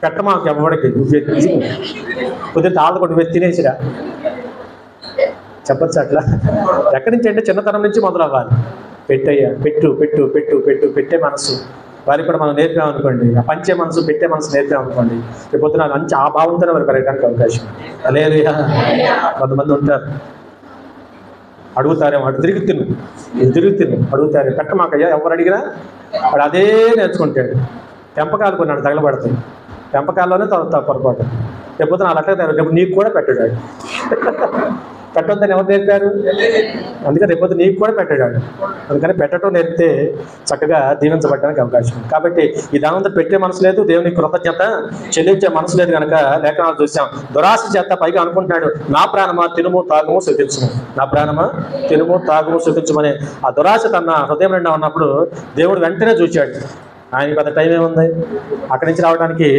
పెట్టమాకు ఎవరికి కుదిరితే ఆళ్ళ కొట్టి తినేసిరా చెప్పచ్చు. అట్లా ఎక్కడి నుంచి అంటే చిన్నతనం నుంచి మొదలవ్వాలి. పెట్టయ్యా, పెట్టు పెట్టు పెట్టు పెట్టు పెట్టే మనసు వారికి కూడా మనం నేర్పామనుకోండి, ఆ పంచే మనసు పెట్టే మనసు నేర్పామనుకోండి, రేపు పొద్దున మంచి ఆ భావంతోనే వారు పెరగడానికి అవకాశం. హల్లెలూయా. కొంతమంది ఉంటారు అడుగుతారేమో, అటు తిరిగి తిన్ను అడుగుతారు, పెట్టమాకయ్యా ఎవరు అడిగినా వాడు అదే నేర్చుకుంటాడు. పెంపకాలు కొన్నాడు తగలబడతాయి, పెంపకాల్లోనే పొరపాటు. లేకపోతే నా అట్లా రేపు నీకు కూడా పెట్టాడు. పెట్టొద్దని ఎవరు నేర్పారు? అందుకని రేపు నీకు కూడా పెట్టాడు. అందుకని పెట్టడం నేర్పితే చక్కగా దీవించబడడానికి అవకాశం. కాబట్టి ఈ దానంతా పెట్టే మనసు లేదు, దేవునికి కృతజ్ఞత చెల్లించే మనసు లేదు కనుక లేఖనాలు చూసాం. దురాశ చేత పైగా అనుకుంటున్నాడు, నా ప్రాణమా తినుము తాగుము శుతించుము, నా ప్రాణమా తినుము తాగుము శుతించుమని. ఆ దురాశ తన హృదయం నిండా ఉన్నప్పుడు దేవుడు వెంటనే చూచాడు. ఆయనకి పెద్ద టైం ఏముంది అక్కడి నుంచి రావడానికి?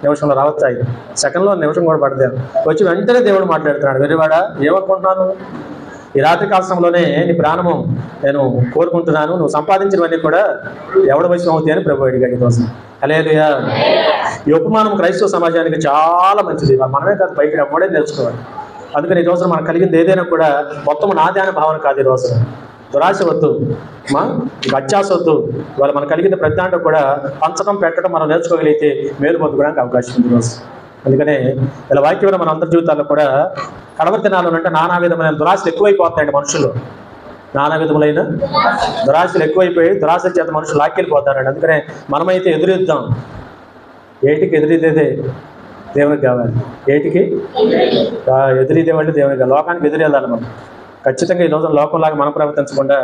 నిమిషంలో రావచ్చు, 5 సెకండ్లో నిమిషం కూడా పడతాను. వచ్చి వెంటనే దేవుడు మాట్లాడుతున్నాడు, వెర్రివాడా ఏమనుకుంటున్నాను? ఈ రాత్రి కాల సమయంలోనే నీ ప్రాణము నేను కోరుకుంటున్నాను, నువ్వు సంపాదించినవన్నీ కూడా ఎవడ వశం అవుతాయి అని ప్రభు అడిగాడు కోసం. హల్లెలూయా. ఈ ఉపమానం క్రైస్తవ సమాజానికి చాలా మంచిది. మనమే కాదు, బయట ఎవడే నేర్చుకోవాలి. అందుకని ఈ రోజున మనకు కలిగింది ఏదైనా కూడా మొత్తం నాదే అనే భావన కాదు. ఈ రోజున దురాశ వద్దు, అత్యాశ వద్దు. ఇవాళ మనకు కలిగిన ప్రతి దాంట్లో కూడా పంచడం పెట్టడం మనం నేర్చుకోగలిగితే మేలు పొందుకోవడానికి అవకాశం ఉంది ఈరోజు. అందుకనే ఇలా వాక్యం మన అందరి జీవితాల్లో కూడా కడవ దినాలు అంటే నానా విధమైన దురాశలు ఎక్కువైపోతాయండి మనుషులు. నానా విధములైన దురాశలు ఎక్కువైపోయి దురాశల చేత మనుషులు లాక్కెళ్ళిపోతారండి. అందుకనే మనమైతే ఎదురిద్దాం. ఏటికి ఎదురిదేదే దేవునికి కావాలి. ఏటికి ఎదురిదే వాళ్ళు దేవునికి కావాలి. లోకానికి ఎదురేదాలి మనం. ఖచ్చితంగా ఈ రోజున లోకంలాగా మనం ప్రవర్తించకుండా,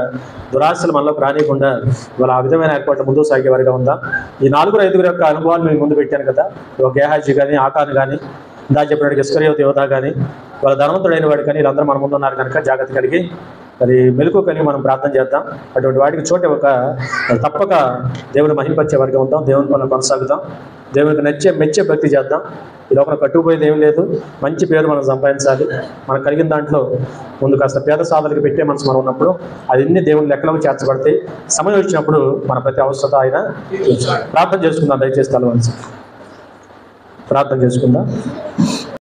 దురాశలు మనలోకి రానియకుండా ఇవాళ ఆ విధమైన ఏర్పాట్లు ముందుకు సాగేవారిగా ఉందా. ఈ 4-5 యొక్క అనుభవాలు మేము ముందు పెట్టాను కదా. ఒక గేహాజీ కానీ, ఆకాను కానీ, ఇందా చెప్పినట్టు ఇస్కరియోతు యోధా కానీ, వాళ్ళ ధనవంతుడైన వాడు కానీ, వీళ్ళందరూ మన ముందు ఉన్నారు కనుక జాగ్రత్త కలిగి మరి మెలకు కలిగి మనం ప్రార్థన చేద్దాం. అటువంటి వాటికి చోట తప్పక దేవుని మహింపరిచే వారిగా ఉందాం. దేవుని పనులు కొనసాగుతాం. దేవునికి మెచ్చే భక్తి చేద్దాం. ఈ లోపల కట్టుకుపోయేది ఏమి లేదు. మంచి పేరు మనం సంపాదించాలి. మనకు కలిగిన దాంట్లో ముందు కాస్త పేద సాధనకి పెట్టే మనసు మనం ఉన్నప్పుడు అదన్నీ దేవుని లెక్కలకు చేర్చబడతాయి. సమయం వచ్చినప్పుడు మన ప్రతి అవసరత ఆయన ప్రార్థన చేసుకుందాం. దయచేసి తలవంచి ప్రార్థన చేసుకుందాం.